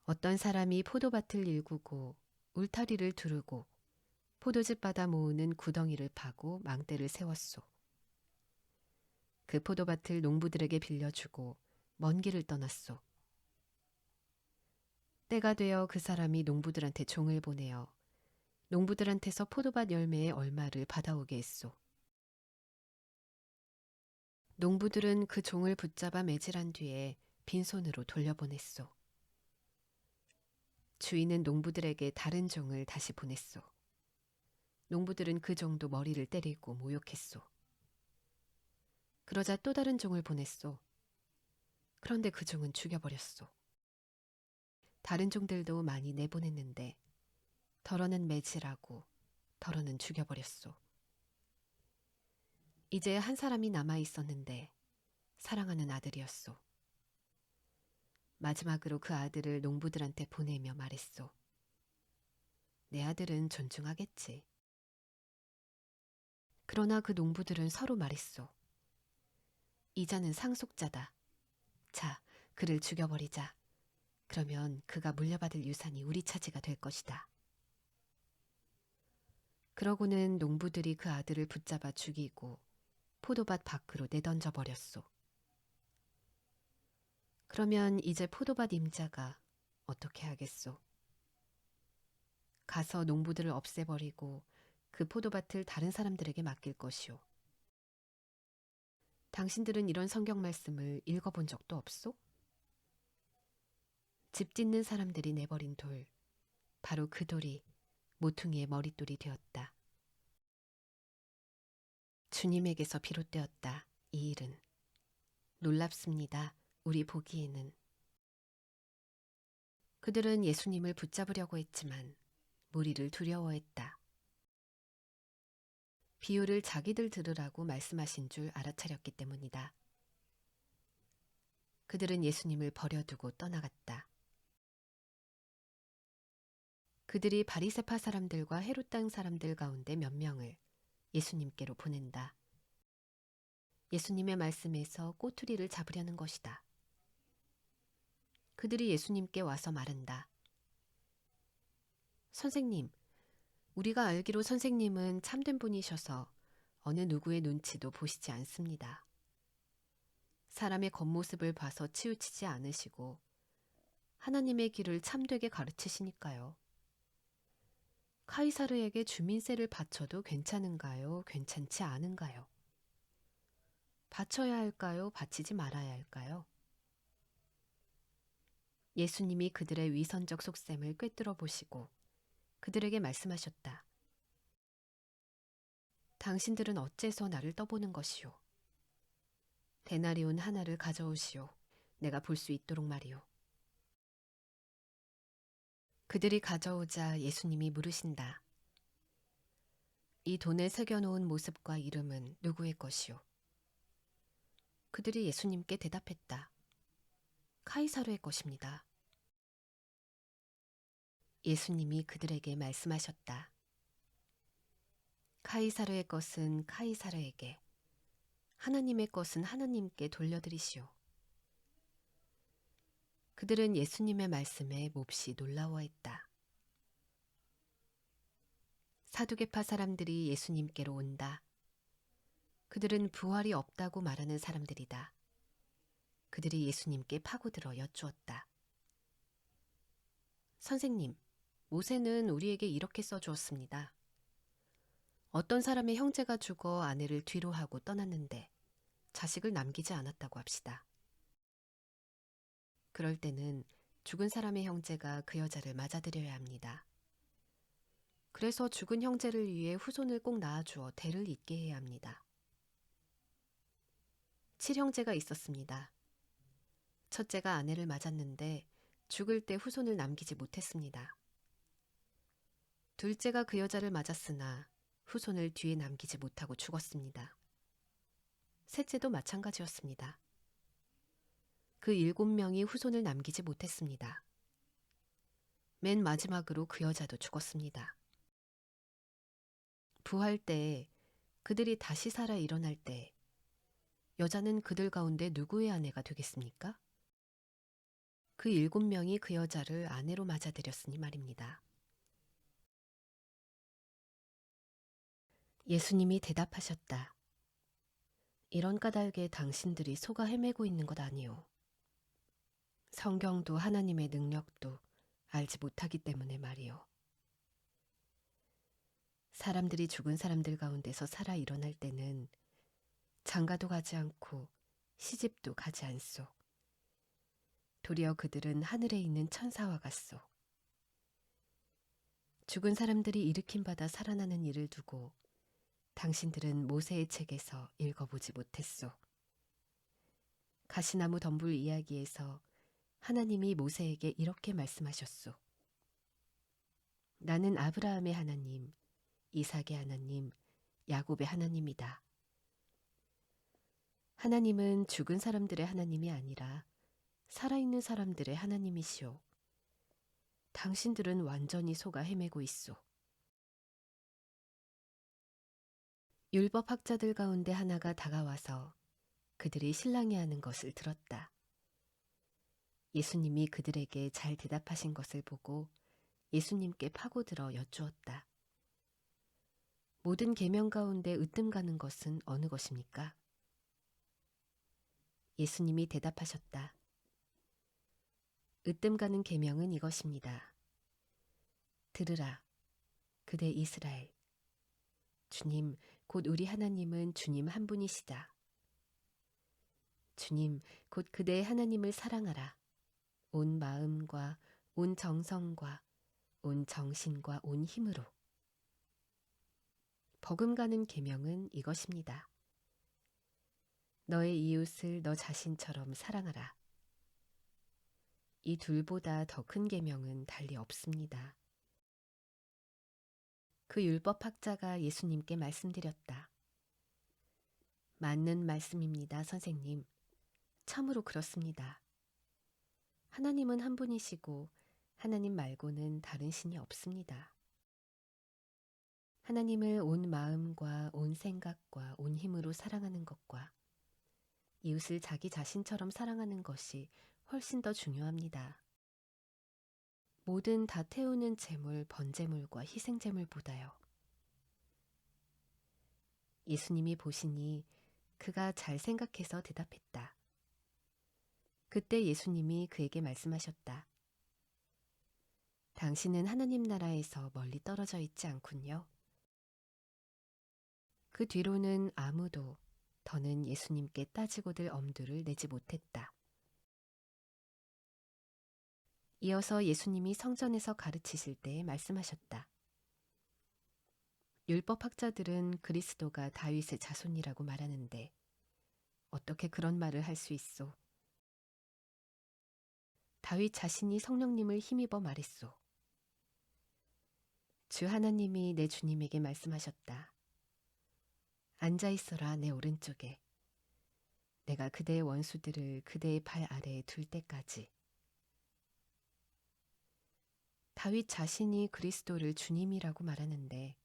어떤 사람이 포도밭을 일구고 울타리를 두르고 포도즙 받아 모으는 구덩이를 파고 망대를 세웠소. 그 포도밭을 농부들에게 빌려주고 먼 길을 떠났소. 때가 되어 그 사람이 농부들한테 종을 보내어 농부들한테서 포도밭 열매의 얼마를 받아오게 했소. 농부들은 그 종을 붙잡아 매질한 뒤에 빈손으로 돌려보냈소. 주인은 농부들에게 다른 종을 다시 보냈소. 농부들은 그 종도 머리를 때리고 모욕했소. 그러자 또 다른 종을 보냈소. 그런데 그 종은 죽여버렸소. 다른 종들도 많이 내보냈는데 덜어는 매질하고 덜어는 죽여버렸소. 이제 한 사람이 남아 있었는데 사랑하는 아들이었소. 마지막으로 그 아들을 농부들한테 보내며 말했소. 내 아들은 존중하겠지. 그러나 그 농부들은 서로 말했소. 이 자는 상속자다. 자, 그를 죽여버리자. 그러면 그가 물려받을 유산이 우리 차지가 될 것이다. 그러고는 농부들이 그 아들을 붙잡아 죽이고 포도밭 밖으로 내던져 버렸소. 그러면 이제 포도밭 임자가 어떻게 하겠소? 가서 농부들을 없애버리고 그 포도밭을 다른 사람들에게 맡길 것이오. 당신들은 이런 성경 말씀을 읽어본 적도 없소? 집 짓는 사람들이 내버린 돌, 바로 그 돌이 모퉁이의 머릿돌이 되었다. 주님에게서 비롯되었다. 이 일은. 놀랍습니다. 우리 보기에는. 그들은 예수님을 붙잡으려고 했지만 무리를 두려워했다. 비유를 자기들 들으라고 말씀하신 줄 알아차렸기 때문이다. 그들은 예수님을 버려두고 떠나갔다. 그들이 바리새파 사람들과 헤롯 땅 사람들 가운데 몇 명을 예수님께로 보낸다. 예수님의 말씀에서 꼬투리를 잡으려는 것이다. 그들이 예수님께 와서 말한다. 선생님, 우리가 알기로 선생님은 참된 분이셔서 어느 누구의 눈치도 보시지 않습니다. 사람의 겉모습을 봐서 치우치지 않으시고 하나님의 길을 참되게 가르치시니까요. 카이사르에게 주민세를 바쳐도 괜찮은가요? 괜찮지 않은가요? 바쳐야 할까요? 바치지 말아야 할까요? 예수님이 그들의 위선적 속셈을 꿰뚫어 보시고 그들에게 말씀하셨다. 당신들은 어째서 나를 떠보는 것이오? 데나리온 하나를 가져오시오. 내가 볼 수 있도록 말이오. 그들이 가져오자 예수님이 물으신다. 이 돈에 새겨놓은 모습과 이름은 누구의 것이오? 그들이 예수님께 대답했다. 카이사르의 것입니다. 예수님이 그들에게 말씀하셨다. 카이사르의 것은 카이사르에게, 하나님의 것은 하나님께 돌려드리시오. 그들은 예수님의 말씀에 몹시 놀라워했다. 사두개파 사람들이 예수님께로 온다. 그들은 부활이 없다고 말하는 사람들이다. 그들이 예수님께 파고들어 여쭈었다. 선생님, 모세는 우리에게 이렇게 써주었습니다. 어떤 사람의 형제가 죽어 아내를 뒤로 하고 떠났는데 자식을 남기지 않았다고 합시다. 그럴 때는 죽은 사람의 형제가 그 여자를 맞아들여야 합니다. 그래서 죽은 형제를 위해 후손을 꼭 낳아주어 대를 잇게 해야 합니다. 7형제가 있었습니다. 첫째가 아내를 맞았는데 죽을 때 후손을 남기지 못했습니다. 둘째가 그 여자를 맞았으나 후손을 뒤에 남기지 못하고 죽었습니다. 셋째도 마찬가지였습니다. 그 7명이 후손을 남기지 못했습니다. 맨 마지막으로 그 여자도 죽었습니다. 부활 때 그들이 다시 살아 일어날 때 여자는 그들 가운데 누구의 아내가 되겠습니까? 그 7명이 그 여자를 아내로 맞아들였으니 말입니다. 예수님이 대답하셨다. 이런 까닭에 당신들이 속아 헤매고 있는 것 아니오. 성경도 하나님의 능력도 알지 못하기 때문에 말이오. 사람들이 죽은 사람들 가운데서 살아 일어날 때는 장가도 가지 않고 시집도 가지 않소. 도리어 그들은 하늘에 있는 천사와 같소. 죽은 사람들이 일으킴 받아 살아나는 일을 두고 당신들은 모세의 책에서 읽어보지 못했소. 가시나무 덤불 이야기에서 하나님이 모세에게 이렇게 말씀하셨소. 나는 아브라함의 하나님, 이삭의 하나님, 야곱의 하나님이다. 하나님은 죽은 사람들의 하나님이 아니라 살아있는 사람들의 하나님이시오. 당신들은 완전히 속아 헤매고 있소. 율법학자들 가운데 하나가 다가와서 그들이 신랑이 하는 것을 들었다. 예수님이 그들에게 잘 대답하신 것을 보고 예수님께 파고들어 여쭈었다. 모든 계명 가운데 으뜸 가는 것은 어느 것입니까? 예수님이 대답하셨다. 으뜸 가는 계명은 이것입니다. 들으라, 그대 이스라엘. 주님, 곧 우리 하나님은 주님 한 분이시다. 주님, 곧 그대의 하나님을 사랑하라. 온 마음과 온 정성과 온 정신과 온 힘으로. 버금가는 계명은 이것입니다. 너의 이웃을 너 자신처럼 사랑하라. 이 둘보다 더 큰 계명은 달리 없습니다. 그 율법학자가 예수님께 말씀드렸다. 맞는 말씀입니다, 선생님. 참으로 그렇습니다. 하나님은 한 분이시고 하나님 말고는 다른 신이 없습니다. 하나님을 온 마음과 온 생각과 온 힘으로 사랑하는 것과 이웃을 자기 자신처럼 사랑하는 것이 훨씬 더 중요합니다. 뭐든 다 태우는 제물, 번제물과 희생제물보다요. 예수님이 보시니 그가 잘 생각해서 대답했다. 그때 예수님이 그에게 말씀하셨다. 당신은 하나님 나라에서 멀리 떨어져 있지 않군요. 그 뒤로는 아무도 더는 예수님께 따지고들 엄두를 내지 못했다. 이어서 예수님이 성전에서 가르치실 때 말씀하셨다. 율법학자들은 그리스도가 다윗의 자손이라고 말하는데 어떻게 그런 말을 할 수 있소? 다윗 자신이 성령님을 힘입어 말했소. 주 하나님이 내 주님에게 말씀하셨다. 앉아 있어라 내 오른쪽에. 내가 그대의 원수들을 그대의 발 아래에 둘 때까지. 다윗 자신이 그리스도를 주님이라고 말하는데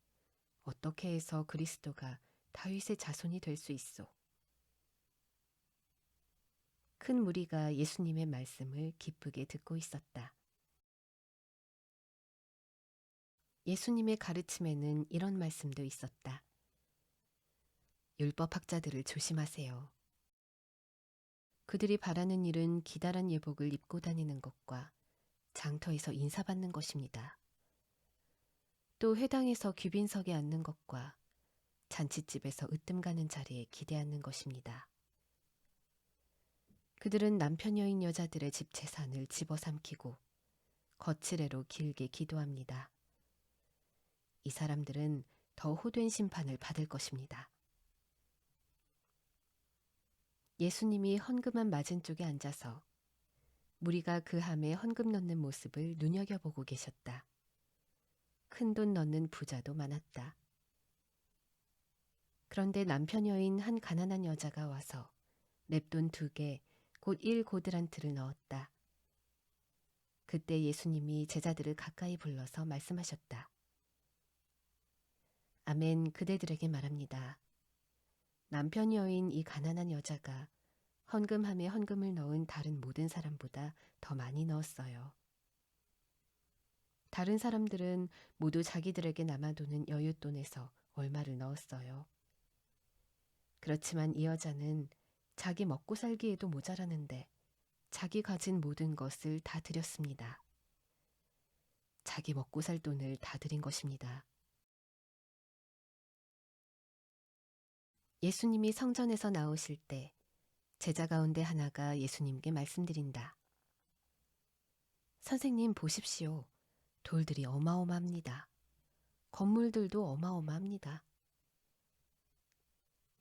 어떻게 해서 그리스도가 다윗의 자손이 될 수 있소? 큰 무리가 예수님의 말씀을 기쁘게 듣고 있었다. 예수님의 가르침에는 이런 말씀도 있었다. 율법학자들을 조심하세요. 그들이 바라는 일은 기다란 예복을 입고 다니는 것과 장터에서 인사받는 것입니다. 또 회당에서 귀빈석에 앉는 것과 잔칫집에서 으뜸 가는 자리에 기대앉는 것입니다. 그들은 남편 여인 여자들의 집 재산을 집어삼키고 거칠애로 길게 기도합니다. 이 사람들은 더 호된 심판을 받을 것입니다. 예수님이 헌금함 맞은쪽에 앉아서 무리가 그 함에 헌금 넣는 모습을 눈여겨보고 계셨다. 큰돈 넣는 부자도 많았다. 그런데 남편 여인 한 가난한 여자가 와서 랩돈 2개, 곧 1고드란트를 넣었다. 그때 예수님이 제자들을 가까이 불러서 말씀하셨다. 아멘, 그대들에게 말합니다. 남편 여인 이 가난한 여자가 헌금함에 헌금을 넣은 다른 모든 사람보다 더 많이 넣었어요. 다른 사람들은 모두 자기들에게 남아도는 여윳돈에서 얼마를 넣었어요. 그렇지만 이 여자는 자기 먹고 살기에도 모자라는데 자기 가진 모든 것을 다 드렸습니다. 자기 먹고 살 돈을 다 드린 것입니다. 예수님이 성전에서 나오실 때 제자 가운데 하나가 예수님께 말씀드린다. 선생님 보십시오. 돌들이 어마어마합니다. 건물들도 어마어마합니다.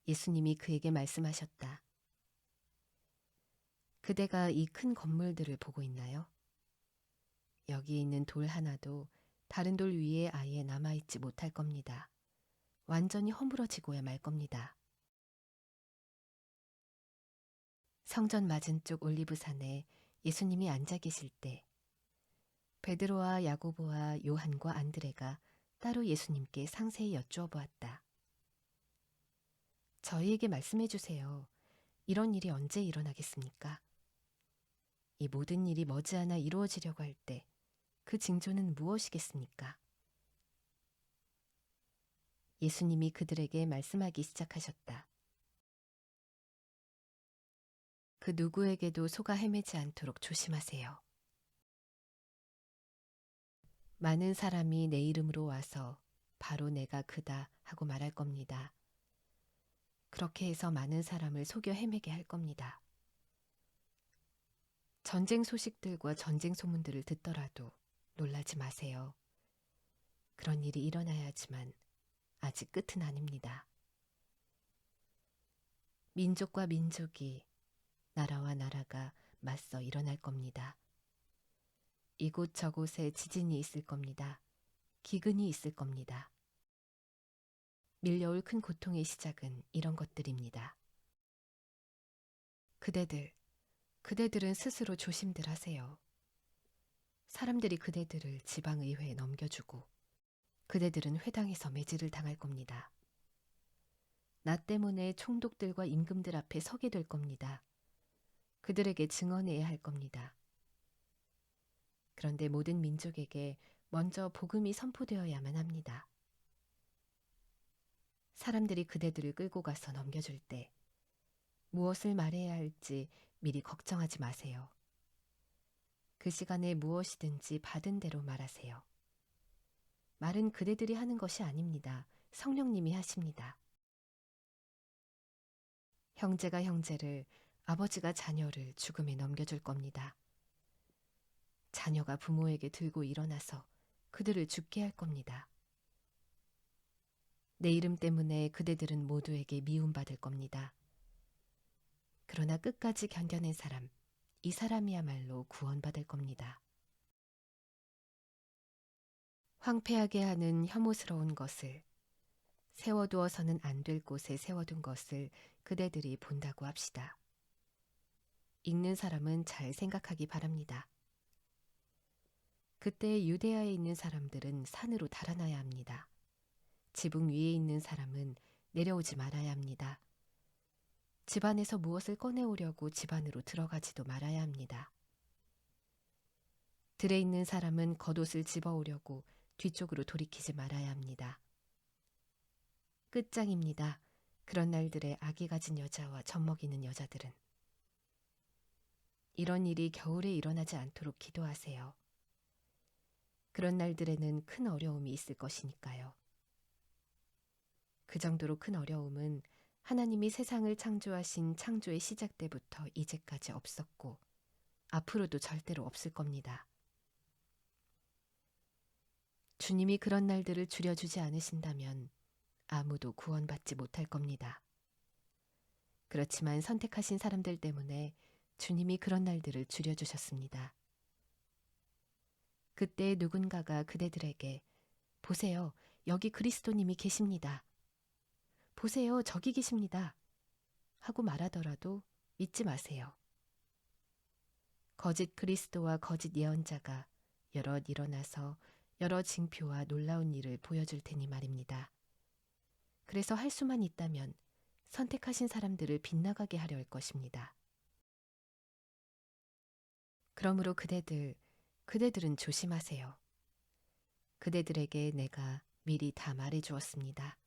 예수님이 그에게 말씀하셨다. 그대가 이 큰 건물들을 보고 있나요? 여기 있는 돌 하나도 다른 돌 위에 아예 남아있지 못할 겁니다. 완전히 허물어지고야 말 겁니다. 성전 맞은쪽 올리브산에 예수님이 앉아 계실 때 베드로와 야고보와 요한과 안드레가 따로 예수님께 상세히 여쭈어 보았다. 저희에게 말씀해 주세요. 이런 일이 언제 일어나겠습니까? 이 모든 일이 머지않아 이루어지려고 할 때 그 징조는 무엇이겠습니까? 예수님이 그들에게 말씀하기 시작하셨다. 그 누구에게도 속아 헤매지 않도록 조심하세요. 많은 사람이 내 이름으로 와서 바로 내가 그다 하고 말할 겁니다. 그렇게 해서 많은 사람을 속여 헤매게 할 겁니다. 전쟁 소식들과 전쟁 소문들을 듣더라도 놀라지 마세요. 그런 일이 일어나야지만 아직 끝은 아닙니다. 민족과 민족이, 나라와 나라가 맞서 일어날 겁니다. 이곳저곳에 지진이 있을 겁니다. 기근이 있을 겁니다. 밀려올 큰 고통의 시작은 이런 것들입니다. 그대들은 스스로 조심들 하세요. 사람들이 그대들을 지방의회에 넘겨주고 그대들은 회당에서 매질을 당할 겁니다. 나 때문에 총독들과 임금들 앞에 서게 될 겁니다. 그들에게 증언해야 할 겁니다. 그런데 모든 민족에게 먼저 복음이 선포되어야만 합니다. 사람들이 그대들을 끌고 가서 넘겨줄 때 무엇을 말해야 할지 미리 걱정하지 마세요. 그 시간에 무엇이든지 받은 대로 말하세요. 말은 그대들이 하는 것이 아닙니다. 성령님이 하십니다. 형제가 형제를, 아버지가 자녀를 죽음에 넘겨줄 겁니다. 자녀가 부모에게 들고 일어나서 그들을 죽게 할 겁니다. 내 이름 때문에 그대들은 모두에게 미움받을 겁니다. 그러나 끝까지 견뎌낸 사람, 이 사람이야말로 구원받을 겁니다. 황폐하게 하는 혐오스러운 것을, 세워두어서는 안 될 곳에 세워둔 것을 그대들이 본다고 합시다. 읽는 사람은 잘 생각하기 바랍니다. 그때 유대야에 있는 사람들은 산으로 달아나야 합니다. 지붕 위에 있는 사람은 내려오지 말아야 합니다. 집 안에서 무엇을 꺼내오려고 집 안으로 들어가지도 말아야 합니다. 들에 있는 사람은 겉옷을 집어오려고 뒤쪽으로 돌이키지 말아야 합니다. 끝장입니다. 그런 날들에 아기 가진 여자와 젖먹이는 여자들은. 이런 일이 겨울에 일어나지 않도록 기도하세요. 그런 날들에는 큰 어려움이 있을 것이니까요. 그 정도로 큰 어려움은 하나님이 세상을 창조하신 창조의 시작 때부터 이제까지 없었고 앞으로도 절대로 없을 겁니다. 주님이 그런 날들을 줄여주지 않으신다면 아무도 구원받지 못할 겁니다. 그렇지만 선택하신 사람들 때문에 주님이 그런 날들을 줄여주셨습니다. 그때 누군가가 그대들에게 보세요, 여기 그리스도님이 계십니다. 보세요, 저기 계십니다. 하고 말하더라도 믿지 마세요. 거짓 그리스도와 거짓 예언자가 여럿 일어나서 여러 징표와 놀라운 일을 보여줄 테니 말입니다. 그래서 할 수만 있다면 선택하신 사람들을 빗나가게 하려 할 것입니다. 그러므로 그대들은 조심하세요. 그대들에게 내가 미리 다 말해 주었습니다.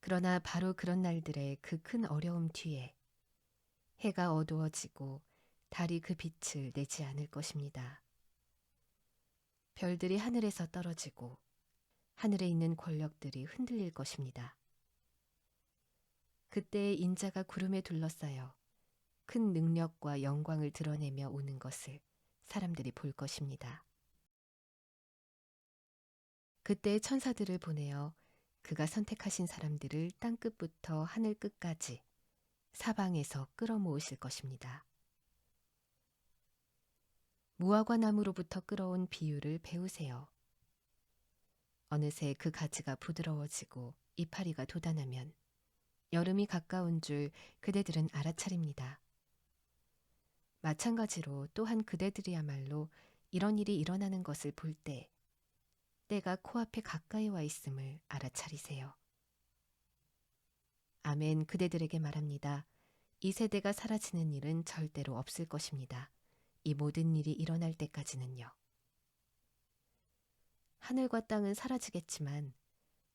그러나 바로 그런 날들의 그 큰 어려움 뒤에 해가 어두워지고 달이 그 빛을 내지 않을 것입니다. 별들이 하늘에서 떨어지고 하늘에 있는 권력들이 흔들릴 것입니다. 그때 인자가 구름에 둘러싸여 큰 능력과 영광을 드러내며 오는 것을 사람들이 볼 것입니다. 그때 천사들을 보내어 그가 선택하신 사람들을 땅끝부터 하늘 끝까지 사방에서 끌어모으실 것입니다. 무화과 나무로부터 끌어온 비유를 배우세요. 어느새 그 가지가 부드러워지고 이파리가 돋아나면 여름이 가까운 줄 그대들은 알아차립니다. 마찬가지로 또한 그대들이야말로 이런 일이 일어나는 것을 볼 때 때가 코앞에 가까이 와 있음을 알아차리세요. 아멘, 그대들에게 말합니다. 이 세대가 사라지는 일은 절대로 없을 것입니다. 이 모든 일이 일어날 때까지는요. 하늘과 땅은 사라지겠지만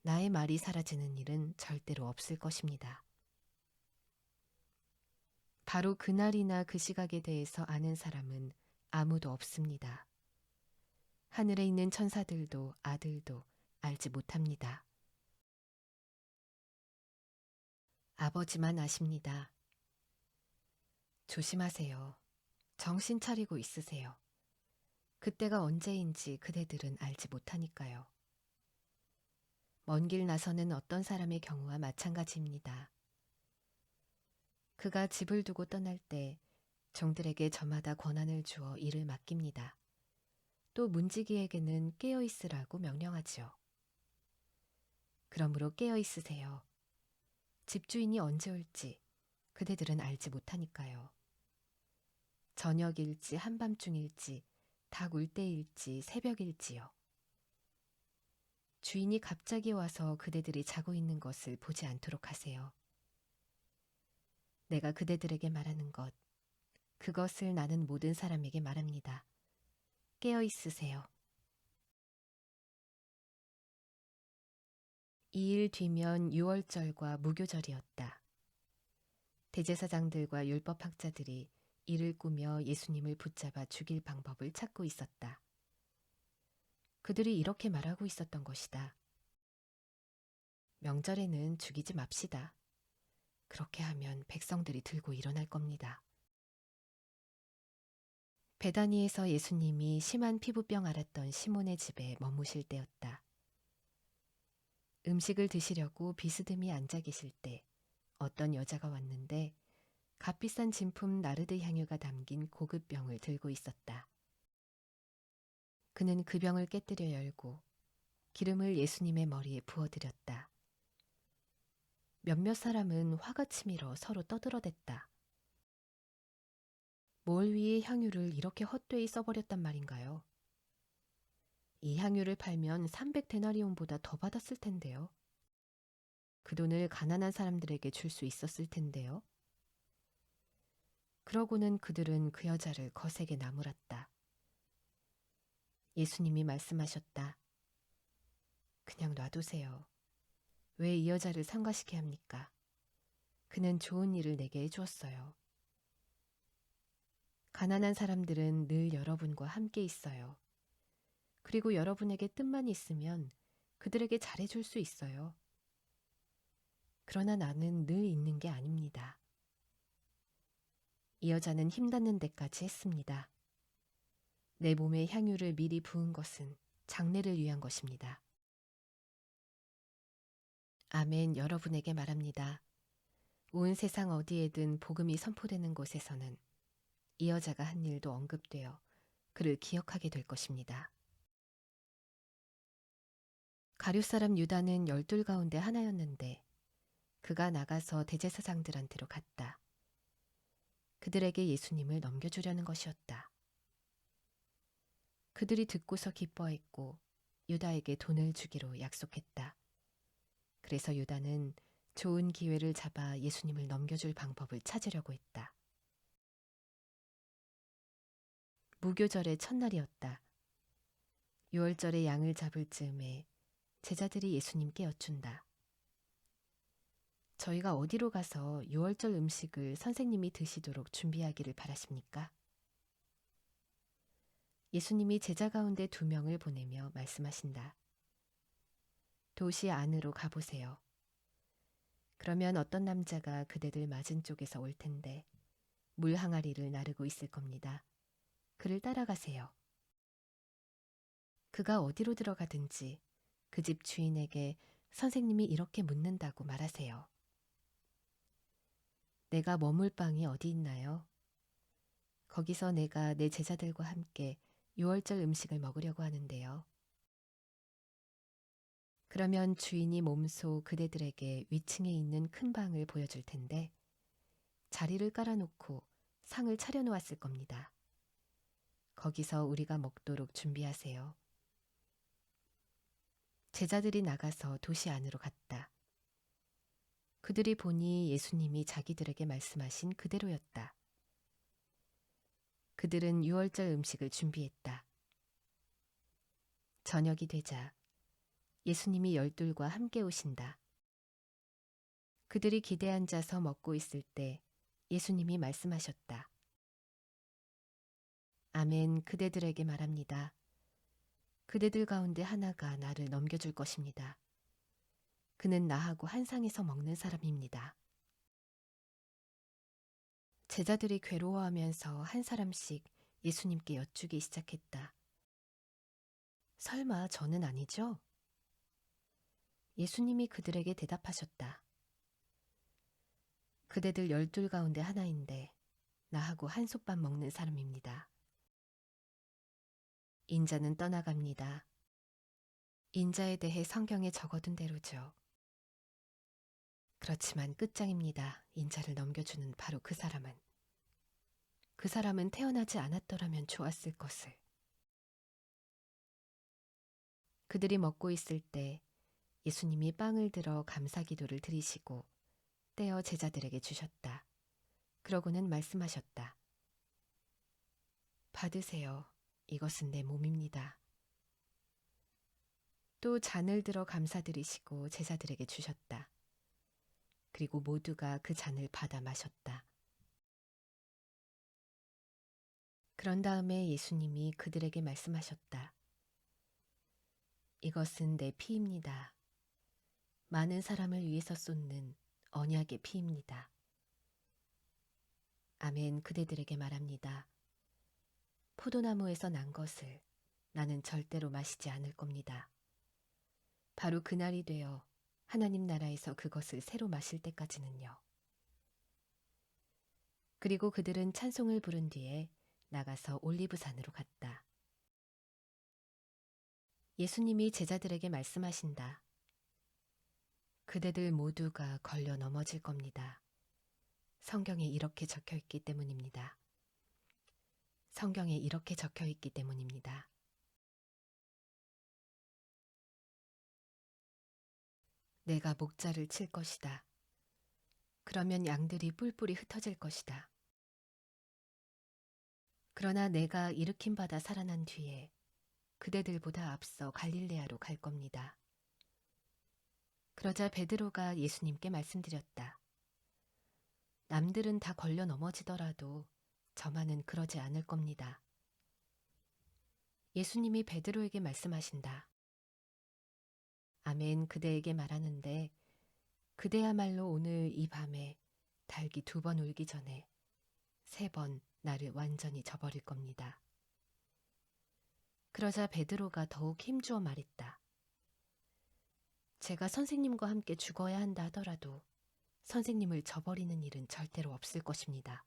나의 말이 사라지는 일은 절대로 없을 것입니다. 바로 그날이나 그 시각에 대해서 아는 사람은 아무도 없습니다. 하늘에 있는 천사들도 아들도 알지 못합니다. 아버지만 아십니다. 조심하세요. 정신 차리고 있으세요. 그때가 언제인지 그대들은 알지 못하니까요. 먼 길 나서는 어떤 사람의 경우와 마찬가지입니다. 그가 집을 두고 떠날 때 종들에게 저마다 권한을 주어 일을 맡깁니다. 또 문지기에게는 깨어 있으라고 명령하지요. 그러므로 깨어 있으세요. 집주인이 언제 올지 그대들은 알지 못하니까요. 저녁일지 한밤중일지 닭 울 때일지 새벽일지요. 주인이 갑자기 와서 그대들이 자고 있는 것을 보지 않도록 하세요. 내가 그대들에게 말하는 것, 그것을 나는 모든 사람에게 말합니다. 깨어 있으세요. 2일 뒤면 유월절과 무교절이었다. 대제사장들과 율법학자들이 이를 꾸며 예수님을 붙잡아 죽일 방법을 찾고 있었다. 그들이 이렇게 말하고 있었던 것이다. 명절에는 죽이지 맙시다. 그렇게 하면 백성들이 들고 일어날 겁니다. 베다니에서 예수님이 심한 피부병 앓았던 시몬의 집에 머무실 때였다. 음식을 드시려고 비스듬히 앉아 계실 때 어떤 여자가 왔는데 값비싼 진품 나르드 향유가 담긴 고급 병을 들고 있었다. 그는 그 병을 깨뜨려 열고 기름을 예수님의 머리에 부어드렸다. 몇몇 사람은 화가 치밀어 서로 떠들어댔다. 뭘 위해 향유를 이렇게 헛되이 써버렸단 말인가요? 이 향유를 팔면 300데나리온보다 더 받았을 텐데요. 그 돈을 가난한 사람들에게 줄 수 있었을 텐데요. 그러고는 그들은 그 여자를 거세게 나무랐다. 예수님이 말씀하셨다. 그냥 놔두세요. 왜 이 여자를 상가시게 합니까? 그는 좋은 일을 내게 해주었어요. 가난한 사람들은 늘 여러분과 함께 있어요. 그리고 여러분에게 뜻만 있으면 그들에게 잘해줄 수 있어요. 그러나 나는 늘 있는 게 아닙니다. 이 여자는 힘닿는 데까지 했습니다. 내 몸에 향유를 미리 부은 것은 장례를 위한 것입니다. 아멘, 여러분에게 말합니다. 온 세상 어디에든 복음이 선포되는 곳에서는 이 여자가 한 일도 언급되어 그를 기억하게 될 것입니다. 가룟 사람 유다는 12 가운데 하나였는데 그가 나가서 대제사장들한테로 갔다. 그들에게 예수님을 넘겨주려는 것이었다. 그들이 듣고서 기뻐했고 유다에게 돈을 주기로 약속했다. 그래서 유다는 좋은 기회를 잡아 예수님을 넘겨줄 방법을 찾으려고 했다. 무교절의 첫날이었다. 유월절에 양을 잡을 즈음에 제자들이 예수님께 여쭌다. 저희가 어디로 가서 유월절 음식을 선생님이 드시도록 준비하기를 바라십니까? 예수님이 제자 가운데 2명을 보내며 말씀하신다. 도시 안으로 가보세요. 그러면 어떤 남자가 그대들 맞은 쪽에서 올 텐데 물 항아리를 나르고 있을 겁니다. 그를 따라가세요. 그가 어디로 들어가든지 그 집 주인에게 선생님이 이렇게 묻는다고 말하세요. 내가 머물 방이 어디 있나요? 거기서 내가 내 제자들과 함께 유월절 음식을 먹으려고 하는데요. 그러면 주인이 몸소 그대들에게 위층에 있는 큰 방을 보여줄 텐데 자리를 깔아놓고 상을 차려놓았을 겁니다. 거기서 우리가 먹도록 준비하세요. 제자들이 나가서 도시 안으로 갔다. 그들이 보니 예수님이 자기들에게 말씀하신 그대로였다. 그들은 유월절 음식을 준비했다. 저녁이 되자 예수님이 12과 함께 오신다. 그들이 기대 앉아서 먹고 있을 때 예수님이 말씀하셨다. 아멘, 그대들에게 말합니다. 그대들 가운데 하나가 나를 넘겨줄 것입니다. 그는 나하고 한 상에서 먹는 사람입니다. 제자들이 괴로워하면서 한 사람씩 예수님께 여쭈기 시작했다. 설마 저는 아니죠? 예수님이 그들에게 대답하셨다. 그대들 12 가운데 하나인데 나하고 한솥밥 먹는 사람입니다. 인자는 떠나갑니다. 인자에 대해 성경에 적어둔 대로죠. 그렇지만 끝장입니다. 인자를 넘겨주는 바로 그 사람은. 그 사람은 태어나지 않았더라면 좋았을 것을. 그들이 먹고 있을 때 예수님이 빵을 들어 감사 기도를 드리시고 떼어 제자들에게 주셨다. 그러고는 말씀하셨다. 받으세요. 이것은 내 몸입니다. 또 잔을 들어 감사드리시고 제자들에게 주셨다. 그리고 모두가 그 잔을 받아 마셨다. 그런 다음에 예수님이 그들에게 말씀하셨다. 이것은 내 피입니다. 많은 사람을 위해서 쏟는 언약의 피입니다. 아멘. 그대들에게 말합니다. 포도나무에서 난 것을 나는 절대로 마시지 않을 겁니다. 바로 그날이 되어 하나님 나라에서 그것을 새로 마실 때까지는요. 그리고 그들은 찬송을 부른 뒤에 나가서 올리브산으로 갔다. 예수님이 제자들에게 말씀하신다. 그대들 모두가 걸려 넘어질 겁니다. 성경에 이렇게 적혀 있기 때문입니다. 성경에 이렇게 적혀 있기 때문입니다. 내가 목자를 칠 것이다. 그러면 양들이 뿔뿔이 흩어질 것이다. 그러나 내가 일으킴받아 살아난 뒤에 그대들보다 앞서 갈릴레아로 갈 겁니다. 그러자 베드로가 예수님께 말씀드렸다. 남들은 다 걸려 넘어지더라도 저만은 그러지 않을 겁니다. 예수님이 베드로에게 말씀하신다. 아멘. 그대에게 말하는데 그대야말로 오늘 이 밤에 닭이 2번 울기 전에 3번 나를 완전히 저버릴 겁니다. 그러자 베드로가 더욱 힘주어 말했다. 제가 선생님과 함께 죽어야 한다 하더라도 선생님을 저버리는 일은 절대로 없을 것입니다.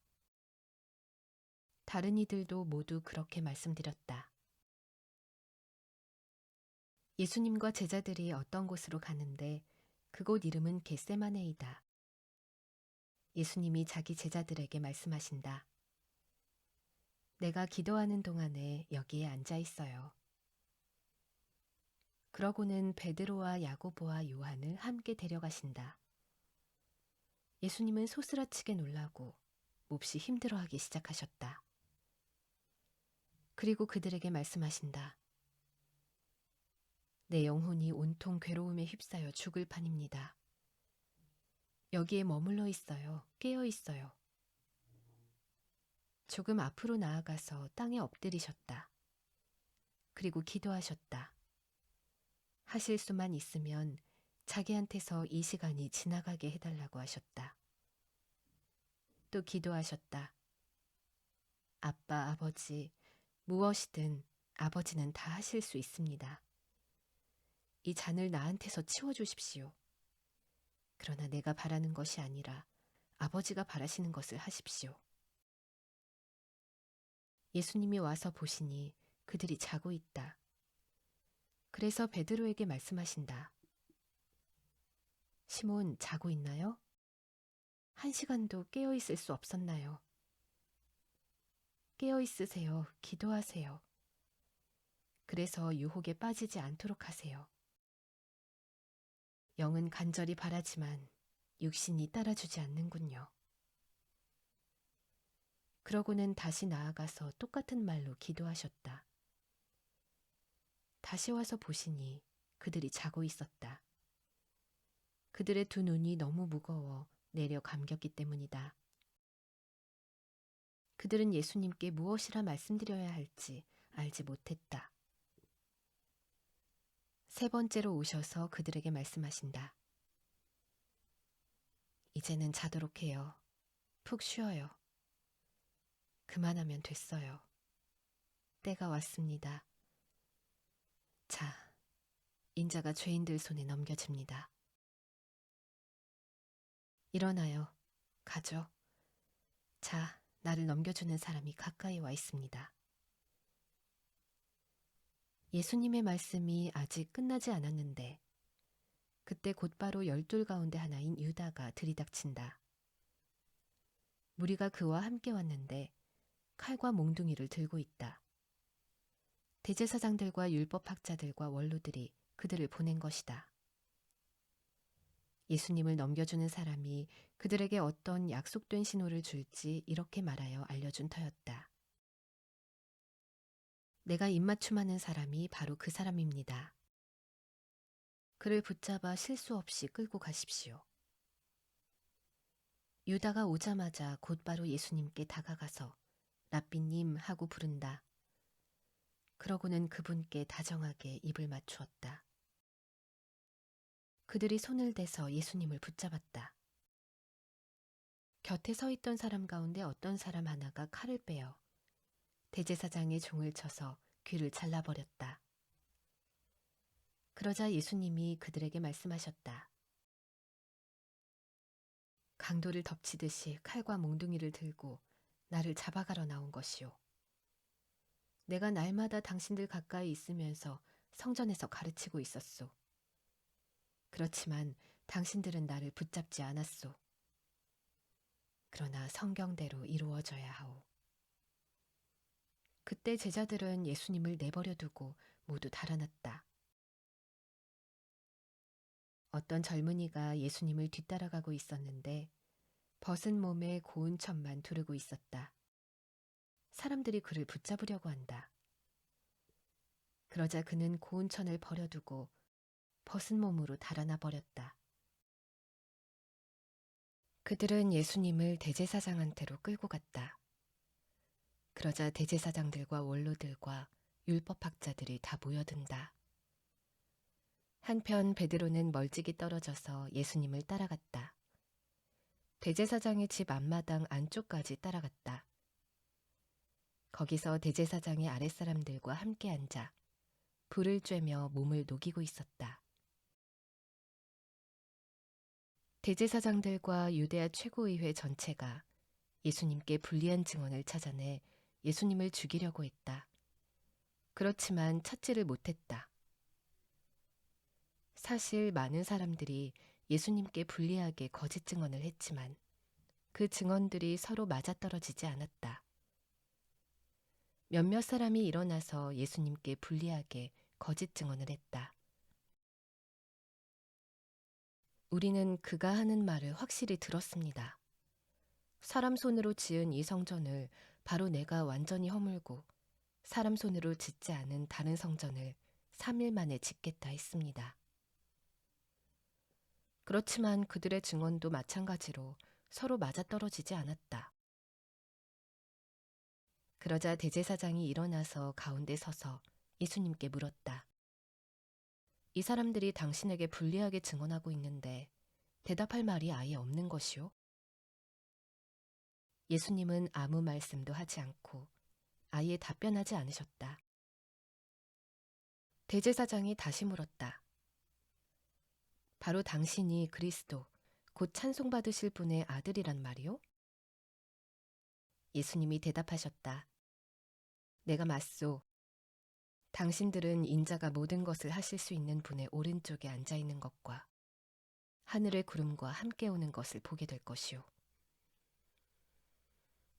다른 이들도 모두 그렇게 말씀드렸다. 예수님과 제자들이 어떤 곳으로 가는데 그곳 이름은 겟세마네이다. 예수님이 자기 제자들에게 말씀하신다. 내가 기도하는 동안에 여기에 앉아 있어요. 그러고는 베드로와 야고보와 요한을 함께 데려가신다. 예수님은 소스라치게 놀라고 몹시 힘들어하기 시작하셨다. 그리고 그들에게 말씀하신다. 내 영혼이 온통 괴로움에 휩싸여 죽을 판입니다. 여기에 머물러 있어요. 깨어 있어요. 조금 앞으로 나아가서 땅에 엎드리셨다. 그리고 기도하셨다. 하실 수만 있으면 자기한테서 이 시간이 지나가게 해달라고 하셨다. 또 기도하셨다. 아빠, 아버지, 무엇이든 아버지는 다 하실 수 있습니다. 이 잔을 나한테서 치워주십시오. 그러나 내가 바라는 것이 아니라 아버지가 바라시는 것을 하십시오. 예수님이 와서 보시니 그들이 자고 있다. 그래서 베드로에게 말씀하신다. 시몬, 자고 있나요? 1시간도 깨어 있을 수 없었나요? 깨어 있으세요. 기도하세요. 그래서 유혹에 빠지지 않도록 하세요. 영은 간절히 바라지만 육신이 따라주지 않는군요. 그러고는 다시 나아가서 똑같은 말로 기도하셨다. 다시 와서 보시니 그들이 자고 있었다. 그들의 2눈이 너무 무거워 내려 감겼기 때문이다. 그들은 예수님께 무엇이라 말씀드려야 할지 알지 못했다. 3번째로 오셔서 그들에게 말씀하신다. 이제는 자도록 해요. 푹 쉬어요. 그만하면 됐어요. 때가 왔습니다. 자, 인자가 죄인들 손에 넘겨집니다. 일어나요. 가죠. 자, 나를 넘겨주는 사람이 가까이 와 있습니다. 예수님의 말씀이 아직 끝나지 않았는데 그때 곧바로 12 가운데 하나인 유다가 들이닥친다. 무리가 그와 함께 왔는데 칼과 몽둥이를 들고 있다. 대제사장들과 율법학자들과 원로들이 그들을 보낸 것이다. 예수님을 넘겨주는 사람이 그들에게 어떤 약속된 신호를 줄지 이렇게 말하여 알려준 터였다. 내가 입맞춤하는 사람이 바로 그 사람입니다. 그를 붙잡아 실수 없이 끌고 가십시오. 유다가 오자마자 곧바로 예수님께 다가가서 랍비님 하고 부른다. 그러고는 그분께 다정하게 입을 맞추었다. 그들이 손을 대서 예수님을 붙잡았다. 곁에 서 있던 사람 가운데 어떤 사람 하나가 칼을 빼어 대제사장의 종을 쳐서 귀를 잘라버렸다. 그러자 예수님이 그들에게 말씀하셨다. 강도를 덮치듯이 칼과 몽둥이를 들고 나를 잡아가러 나온 것이오. 내가 날마다 당신들 가까이 있으면서 성전에서 가르치고 있었소. 그렇지만 당신들은 나를 붙잡지 않았소. 그러나 성경대로 이루어져야 하오. 그때 제자들은 예수님을 내버려 두고 모두 달아났다. 어떤 젊은이가 예수님을 뒤따라가고 있었는데 벗은 몸에 고운 천만 두르고 있었다. 사람들이 그를 붙잡으려고 한다. 그러자 그는 고운 천을 버려두고 벗은 몸으로 달아나 버렸다. 그들은 예수님을 대제사장한테로 끌고 갔다. 그러자 대제사장들과 원로들과 율법학자들이 다 모여든다. 한편 베드로는 멀찍이 떨어져서 예수님을 따라갔다. 대제사장의 집 앞마당 안쪽까지 따라갔다. 거기서 대제사장의 아랫사람들과 함께 앉아 불을 쬐며 몸을 녹이고 있었다. 대제사장들과 유대아 최고의회 전체가 예수님께 불리한 증언을 찾아내 예수님을 죽이려고 했다. 그렇지만 찾지를 못했다. 사실 많은 사람들이 예수님께 불리하게 거짓 증언을 했지만 그 증언들이 서로 맞아떨어지지 않았다. 몇몇 사람이 일어나서 예수님께 불리하게 거짓 증언을 했다. 우리는 그가 하는 말을 확실히 들었습니다. 사람 손으로 지은 이 성전을 바로 내가 완전히 허물고 사람 손으로 짓지 않은 다른 성전을 3일 만에 짓겠다 했습니다. 그렇지만 그들의 증언도 마찬가지로 서로 맞아떨어지지 않았다. 그러자 대제사장이 일어나서 가운데 서서 예수님께 물었다. 이 사람들이 당신에게 불리하게 증언하고 있는데 대답할 말이 아예 없는 것이오? 예수님은 아무 말씀도 하지 않고 아예 답변하지 않으셨다. 대제사장이 다시 물었다. 바로 당신이 그리스도, 곧 찬송받으실 분의 아들이란 말이오? 예수님이 대답하셨다. 내가 맞소. 당신들은 인자가 모든 것을 하실 수 있는 분의 오른쪽에 앉아 있는 것과 하늘의 구름과 함께 오는 것을 보게 될 것이오.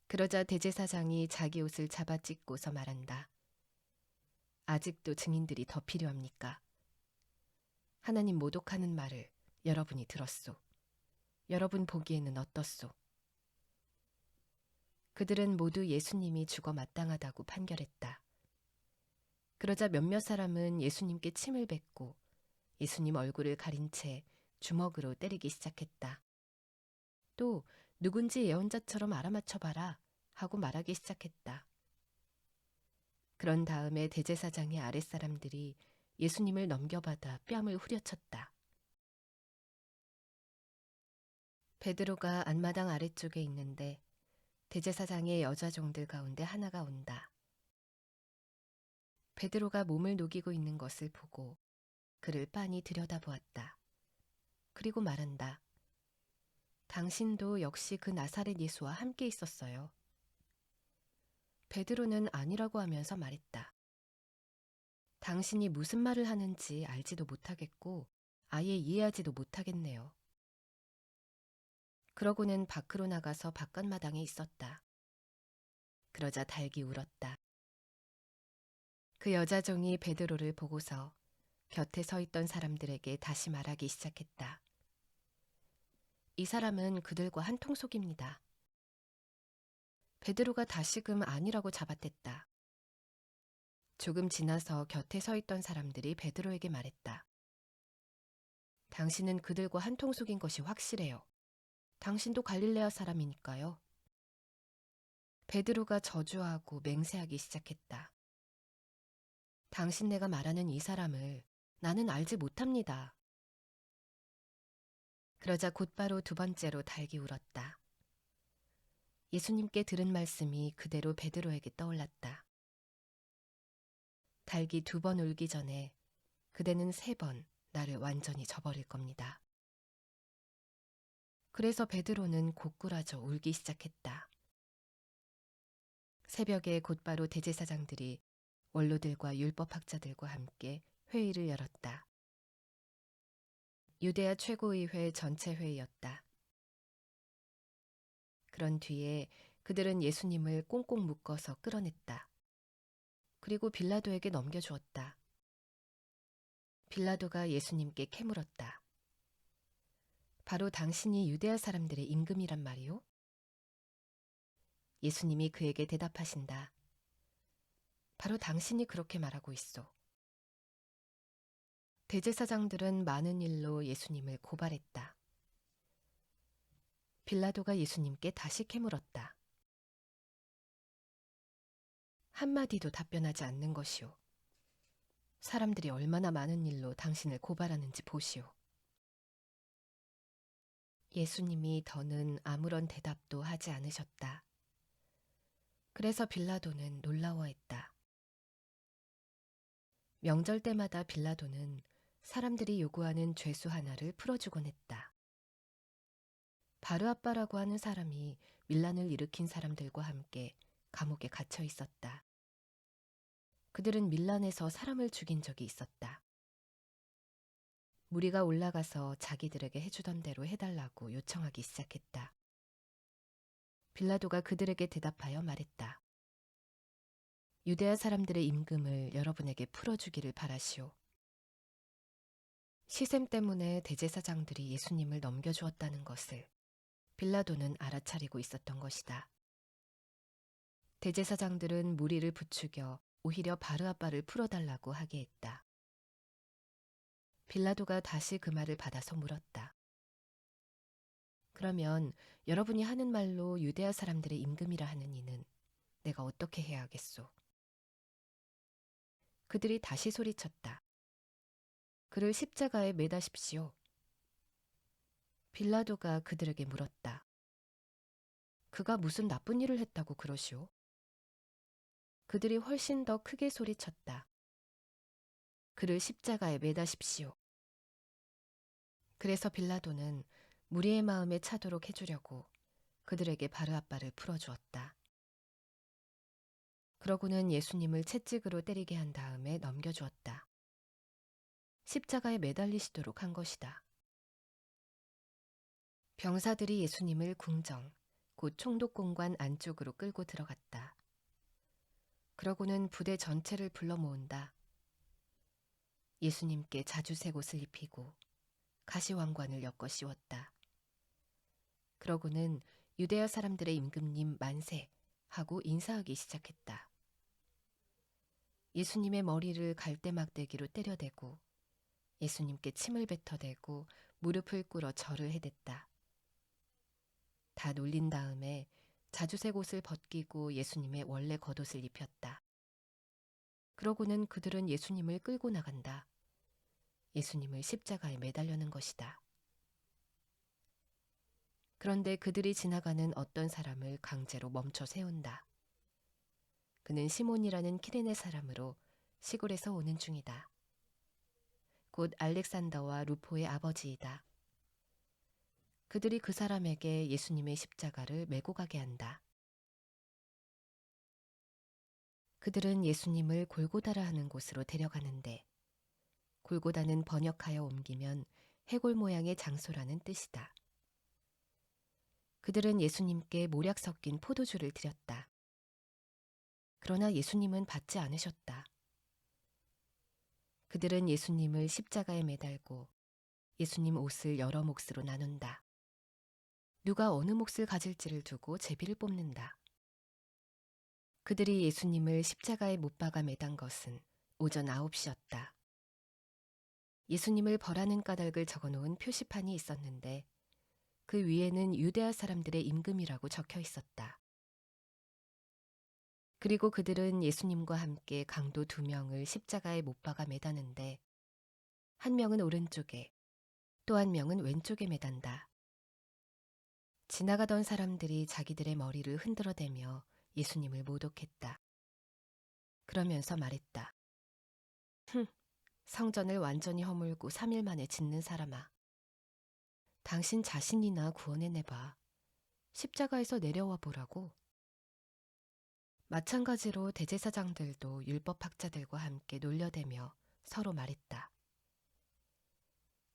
그러자 대제사장이 자기 옷을 잡아 찢고서 말한다. 아직도 증인들이 더 필요합니까? 하나님 모독하는 말을 여러분이 들었소. 여러분 보기에는 어떻소? 그들은 모두 예수님이 죽어 마땅하다고 판결했다. 그러자 몇몇 사람은 예수님께 침을 뱉고 예수님 얼굴을 가린 채 주먹으로 때리기 시작했다. 또 누군지 예언자처럼 알아맞혀봐라 하고 말하기 시작했다. 그런 다음에 대제사장의 아랫사람들이 예수님을 넘겨받아 뺨을 후려쳤다. 베드로가 안마당 아래쪽에 있는데 대제사장의 여자 종들 가운데 하나가 온다. 베드로가 몸을 녹이고 있는 것을 보고 그를 빤히 들여다보았다. 그리고 말한다. 당신도 역시 그 나사렛 예수와 함께 있었어요. 베드로는 아니라고 하면서 말했다. 당신이 무슨 말을 하는지 알지도 못하겠고 아예 이해하지도 못하겠네요. 그러고는 밖으로 나가서 바깥마당에 있었다. 그러자 닭이 울었다. 그 여자종이 베드로를 보고서 곁에 서 있던 사람들에게 다시 말하기 시작했다. 이 사람은 그들과 한 통속입니다. 베드로가 다시금 아니라고 잡아댔다. 조금 지나서 곁에 서 있던 사람들이 베드로에게 말했다. 당신은 그들과 한 통속인 것이 확실해요. 당신도 갈릴레아 사람이니까요. 베드로가 저주하고 맹세하기 시작했다. 당신네가 말하는 이 사람을 나는 알지 못합니다. 그러자 곧바로 두 번째로 닭이 울었다. 예수님께 들은 말씀이 그대로 베드로에게 떠올랐다. 닭이 두 번 울기 전에 그대는 세 번 나를 완전히 저버릴 겁니다. 그래서 베드로는 고꾸라져 울기 시작했다. 새벽에 곧바로 대제사장들이 원로들과 율법학자들과 함께 회의를 열었다. 유대야 최고의회 전체 회의였다. 그런 뒤에 그들은 예수님을 꽁꽁 묶어서 끌어냈다. 그리고 빌라도에게 넘겨주었다. 빌라도가 예수님께 캐물었다. 바로 당신이 유대야 사람들의 임금이란 말이오? 예수님이 그에게 대답하신다. 바로 당신이 그렇게 말하고 있어. 대제사장들은 많은 일로 예수님을 고발했다. 빌라도가 예수님께 다시 캐물었다. 한마디도 답변하지 않는 것이오. 사람들이 얼마나 많은 일로 당신을 고발하는지 보시오. 예수님이 더는 아무런 대답도 하지 않으셨다. 그래서 빌라도는 놀라워했다. 명절 때마다 빌라도는 사람들이 요구하는 죄수 하나를 풀어주곤 했다. 바르압바라고 하는 사람이 밀란을 일으킨 사람들과 함께 감옥에 갇혀 있었다. 그들은 밀란에서 사람을 죽인 적이 있었다. 무리가 올라가서 자기들에게 해주던 대로 해달라고 요청하기 시작했다. 빌라도가 그들에게 대답하여 말했다. 유대아 사람들의 임금을 여러분에게 풀어주기를 바라시오. 시샘 때문에 대제사장들이 예수님을 넘겨주었다는 것을 빌라도는 알아차리고 있었던 것이다. 대제사장들은 무리를 부추겨 오히려 바르압바를 풀어달라고 하게 했다. 빌라도가 다시 그 말을 받아서 물었다. 그러면 여러분이 하는 말로 유대아 사람들의 임금이라 하는 이는 내가 어떻게 해야 하겠소? 그들이 다시 소리쳤다. 그를 십자가에 매다십시오. 빌라도가 그들에게 물었다. 그가 무슨 나쁜 일을 했다고 그러시오? 그들이 훨씬 더 크게 소리쳤다. 그를 십자가에 매다십시오. 그래서 빌라도는 무리의 마음에 차도록 해주려고 그들에게 바르압바를 풀어주었다. 그러고는 예수님을 채찍으로 때리게 한 다음에 넘겨주었다. 십자가에 매달리시도록 한 것이다. 병사들이 예수님을 궁정, 곧 총독공관 안쪽으로 끌고 들어갔다. 그러고는 부대 전체를 불러 모은다. 예수님께 자주색 옷을 입히고 가시왕관을 엮어 씌웠다. 그러고는 유대야 사람들의 임금님 만세 하고 인사하기 시작했다. 예수님의 머리를 갈대막대기로 때려대고 예수님께 침을 뱉어대고 무릎을 꿇어 절을 해댔다. 다 놀린 다음에 자주색 옷을 벗기고 예수님의 원래 겉옷을 입혔다. 그러고는 그들은 예수님을 끌고 나간다. 예수님을 십자가에 매달려는 것이다. 그런데 그들이 지나가는 어떤 사람을 강제로 멈춰 세운다. 그는 시몬이라는 키레네 사람으로 시골에서 오는 중이다. 곧 알렉산더와 루포의 아버지이다. 그들이 그 사람에게 예수님의 십자가를 메고 가게 한다. 그들은 예수님을 골고다라 하는 곳으로 데려가는데 골고다는 번역하여 옮기면 해골 모양의 장소라는 뜻이다. 그들은 예수님께 모략 섞인 포도주를 드렸다. 그러나 예수님은 받지 않으셨다. 그들은 예수님을 십자가에 매달고 예수님 옷을 여러 몫으로 나눈다. 누가 어느 몫을 가질지를 두고 제비를 뽑는다. 그들이 예수님을 십자가에 못 박아 매단 것은 오전 9시였다. 예수님을 벌하는 까닭을 적어놓은 표시판이 있었는데 그 위에는 유대아 사람들의 임금이라고 적혀 있었다. 그리고 그들은 예수님과 함께 강도 2명을 십자가에 못 박아 매다는데 한 명은 오른쪽에 또 한 명은 왼쪽에 매단다. 지나가던 사람들이 자기들의 머리를 흔들어대며 예수님을 모독했다. 그러면서 말했다. 성전을 완전히 허물고 3일 만에 짓는 사람아. 당신 자신이나 구원해내봐. 십자가에서 내려와 보라고. 마찬가지로 대제사장들도 율법학자들과 함께 놀려대며 서로 말했다.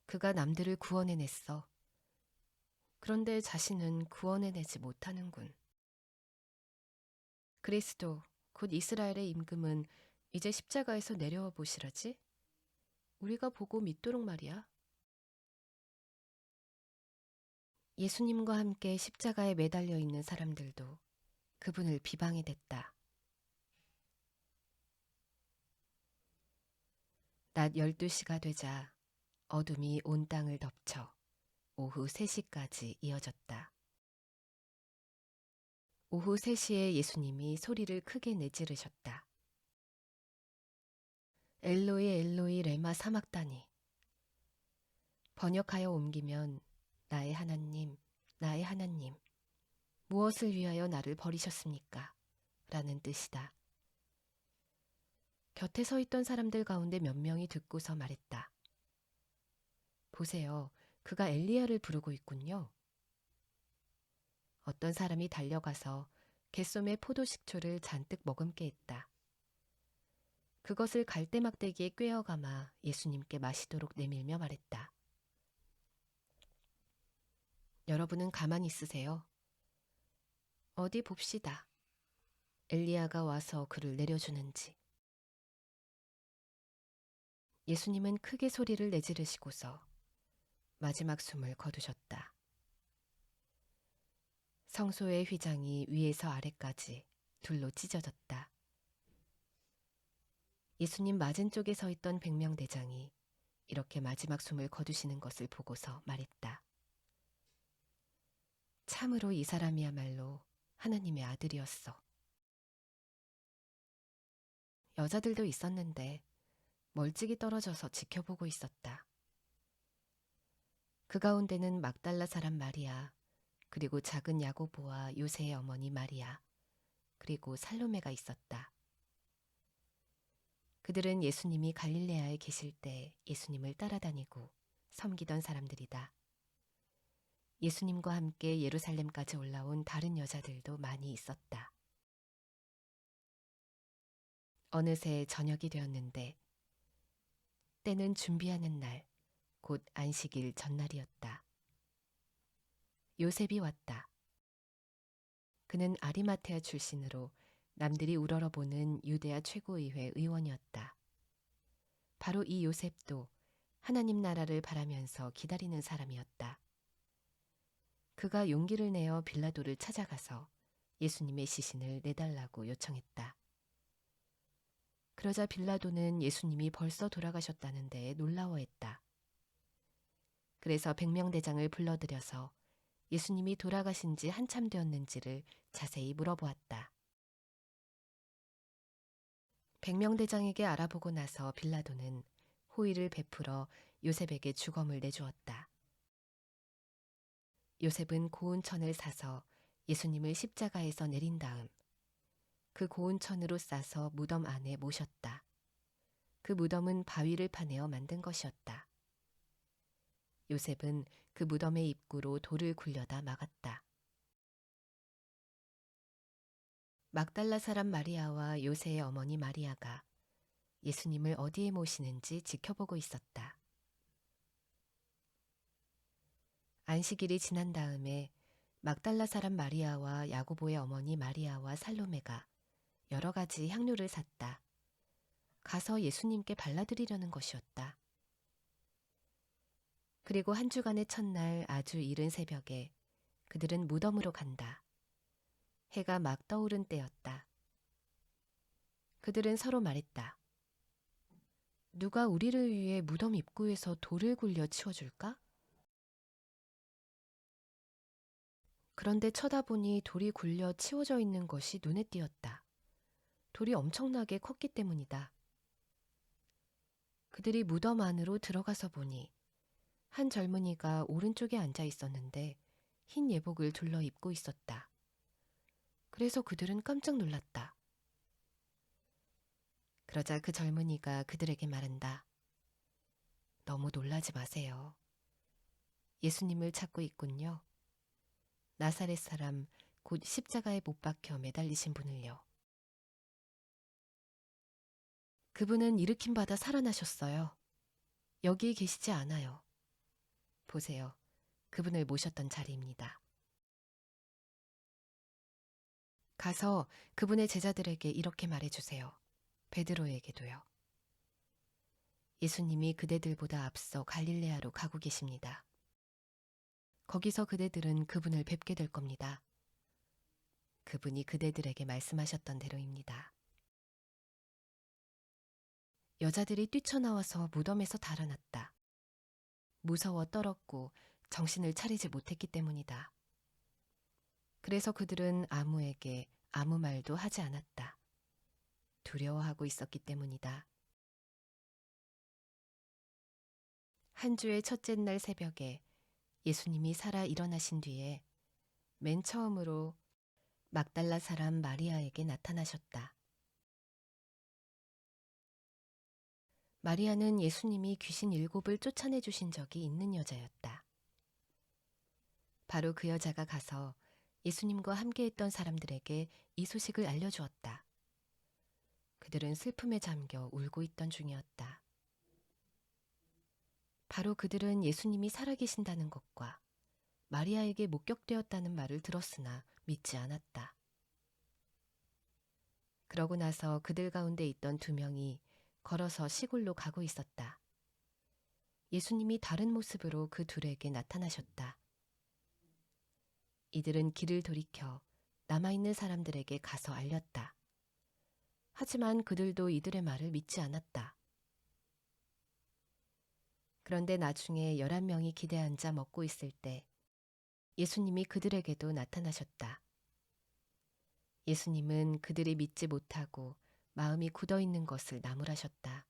그가 남들을 구원해냈어. 그런데 자신은 구원해내지 못하는군. 그리스도, 곧 이스라엘의 임금은 이제 십자가에서 내려와 보시라지? 우리가 보고 믿도록 말이야. 예수님과 함께 십자가에 매달려 있는 사람들도 그분을 비방해 댔다. 낮 12시가 되자 어둠이 온 땅을 덮쳐 오후 3시까지 이어졌다. 오후 3시에 예수님이 소리를 크게 내지르셨다. 엘로이 엘로이 레마 사막다니. 번역하여 옮기면 나의 하나님, 나의 하나님, 무엇을 위하여 나를 버리셨습니까? 라는 뜻이다. 곁에 서 있던 사람들 가운데 몇 명이 듣고서 말했다. 보세요, 그가 엘리야를 부르고 있군요. 어떤 사람이 달려가서 갯솜에 포도식초를 잔뜩 머금게 했다. 그것을 갈대막대기에 꿰어감아 예수님께 마시도록 내밀며 말했다. 여러분은 가만히 있으세요. 어디 봅시다. 엘리야가 와서 그를 내려주는지. 예수님은 크게 소리를 내지르시고서 마지막 숨을 거두셨다. 성소의 휘장이 위에서 아래까지 둘로 찢어졌다. 예수님 맞은 쪽에 서 있던 백명대장이 이렇게 마지막 숨을 거두시는 것을 보고서 말했다. 참으로 이 사람이야말로 하나님의 아들이었어. 여자들도 있었는데 멀찍이 떨어져서 지켜보고 있었다. 그 가운데는 막달라 사람 마리아, 그리고 작은 야고보와 요새의 어머니 마리아, 그리고 살로메가 있었다. 그들은 예수님이 갈릴레아에 계실 때 예수님을 따라다니고 섬기던 사람들이다. 예수님과 함께 예루살렘까지 올라온 다른 여자들도 많이 있었다. 어느새 저녁이 되었는데 때는 준비하는 날, 곧 안식일 전날이었다. 요셉이 왔다. 그는 아리마테아 출신으로 남들이 우러러보는 유대아 최고의회 의원이었다. 바로 이 요셉도 하나님 나라를 바라면서 기다리는 사람이었다. 그가 용기를 내어 빌라도를 찾아가서 예수님의 시신을 내달라고 요청했다. 그러자 빌라도는 예수님이 벌써 돌아가셨다는 데에 놀라워했다. 그래서 백명대장을 불러들여서 예수님이 돌아가신 지 한참 되었는지를 자세히 물어보았다. 백명대장에게 알아보고 나서 빌라도는 호의를 베풀어 요셉에게 주검을 내주었다. 요셉은 고운 천을 사서 예수님을 십자가에서 내린 다음 그 고운 천으로 싸서 무덤 안에 모셨다. 그 무덤은 바위를 파내어 만든 것이었다. 요셉은 그 무덤의 입구로 돌을 굴려다 막았다. 막달라 사람 마리아와 요새의 어머니 마리아가 예수님을 어디에 모시는지 지켜보고 있었다. 안식일이 지난 다음에 막달라 사람 마리아와 야고보의 어머니 마리아와 살로메가 여러 가지 향료를 샀다. 가서 예수님께 발라드리려는 것이었다. 그리고 한 주간의 첫날 아주 이른 새벽에 그들은 무덤으로 간다. 해가 막 떠오른 때였다. 그들은 서로 말했다. 누가 우리를 위해 무덤 입구에서 돌을 굴려 치워줄까? 그런데 쳐다보니 돌이 굴려 치워져 있는 것이 눈에 띄었다. 돌이 엄청나게 컸기 때문이다. 그들이 무덤 안으로 들어가서 보니 한 젊은이가 오른쪽에 앉아 있었는데 흰 예복을 둘러 입고 있었다. 그래서 그들은 깜짝 놀랐다. 그러자 그 젊은이가 그들에게 말한다. 너무 놀라지 마세요. 예수님을 찾고 있군요. 나사렛 사람 곧 십자가에 못 박혀 매달리신 분을요. 그분은 일으킴 받아 살아나셨어요. 여기 계시지 않아요. 보세요. 그분을 모셨던 자리입니다. 가서 그분의 제자들에게 이렇게 말해주세요. 베드로에게도요. 예수님이 그대들보다 앞서 갈릴레아로 가고 계십니다. 거기서 그대들은 그분을 뵙게 될 겁니다. 그분이 그대들에게 말씀하셨던 대로입니다. 여자들이 뛰쳐나와서 무덤에서 달아났다. 무서워 떨었고 정신을 차리지 못했기 때문이다. 그래서 그들은 아무에게 아무 말도 하지 않았다. 두려워하고 있었기 때문이다. 한 주의 첫째 날 새벽에 예수님이 살아 일어나신 뒤에 맨 처음으로 막달라 사람 마리아에게 나타나셨다. 마리아는 예수님이 귀신 7을 쫓아내 주신 적이 있는 여자였다. 바로 그 여자가 가서 예수님과 함께했던 사람들에게 이 소식을 알려주었다. 그들은 슬픔에 잠겨 울고 있던 중이었다. 바로 그들은 예수님이 살아계신다는 것과 마리아에게 목격되었다는 말을 들었으나 믿지 않았다. 그러고 나서 그들 가운데 있던 2명이 걸어서 시골로 가고 있었다. 예수님이 다른 모습으로 그 둘에게 나타나셨다. 이들은 길을 돌이켜 남아있는 사람들에게 가서 알렸다. 하지만 그들도 이들의 말을 믿지 않았다. 그런데 나중에 11명이 기대 앉아 먹고 있을 때 예수님이 그들에게도 나타나셨다. 예수님은 그들이 믿지 못하고 마음이 굳어 있는 것을 나무라셨다.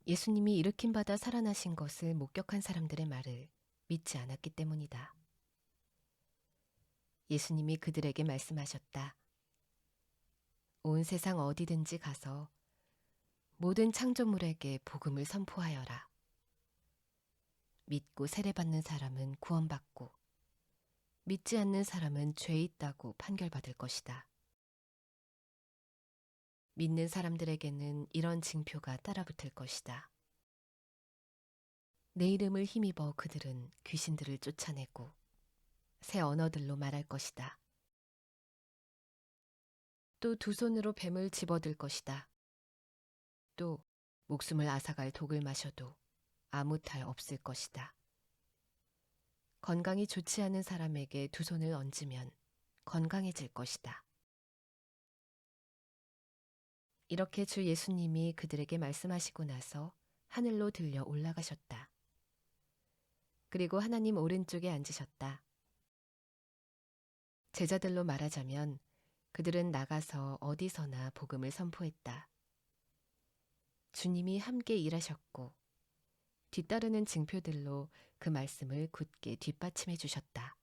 예수님이 일으킴 받아 살아나신 것을 목격한 사람들의 말을 믿지 않았기 때문이다. 예수님이 그들에게 말씀하셨다. 온 세상 어디든지 가서 모든 창조물에게 복음을 선포하여라. 믿고 세례받는 사람은 구원받고 믿지 않는 사람은 죄 있다고 판결받을 것이다. 믿는 사람들에게는 이런 징표가 따라붙을 것이다. 내 이름을 힘입어 그들은 귀신들을 쫓아내고 새 언어들로 말할 것이다. 또 2 손으로 뱀을 집어들 것이다. 또 목숨을 앗아갈 독을 마셔도 아무 탈 없을 것이다. 건강이 좋지 않은 사람에게 2 손을 얹으면 건강해질 것이다. 이렇게 주 예수님이 그들에게 말씀하시고 나서 하늘로 들려 올라가셨다. 그리고 하나님 오른쪽에 앉으셨다. 제자들로 말하자면 그들은 나가서 어디서나 복음을 선포했다. 주님이 함께 일하셨고 뒤따르는 징표들로 그 말씀을 굳게 뒷받침해 주셨다.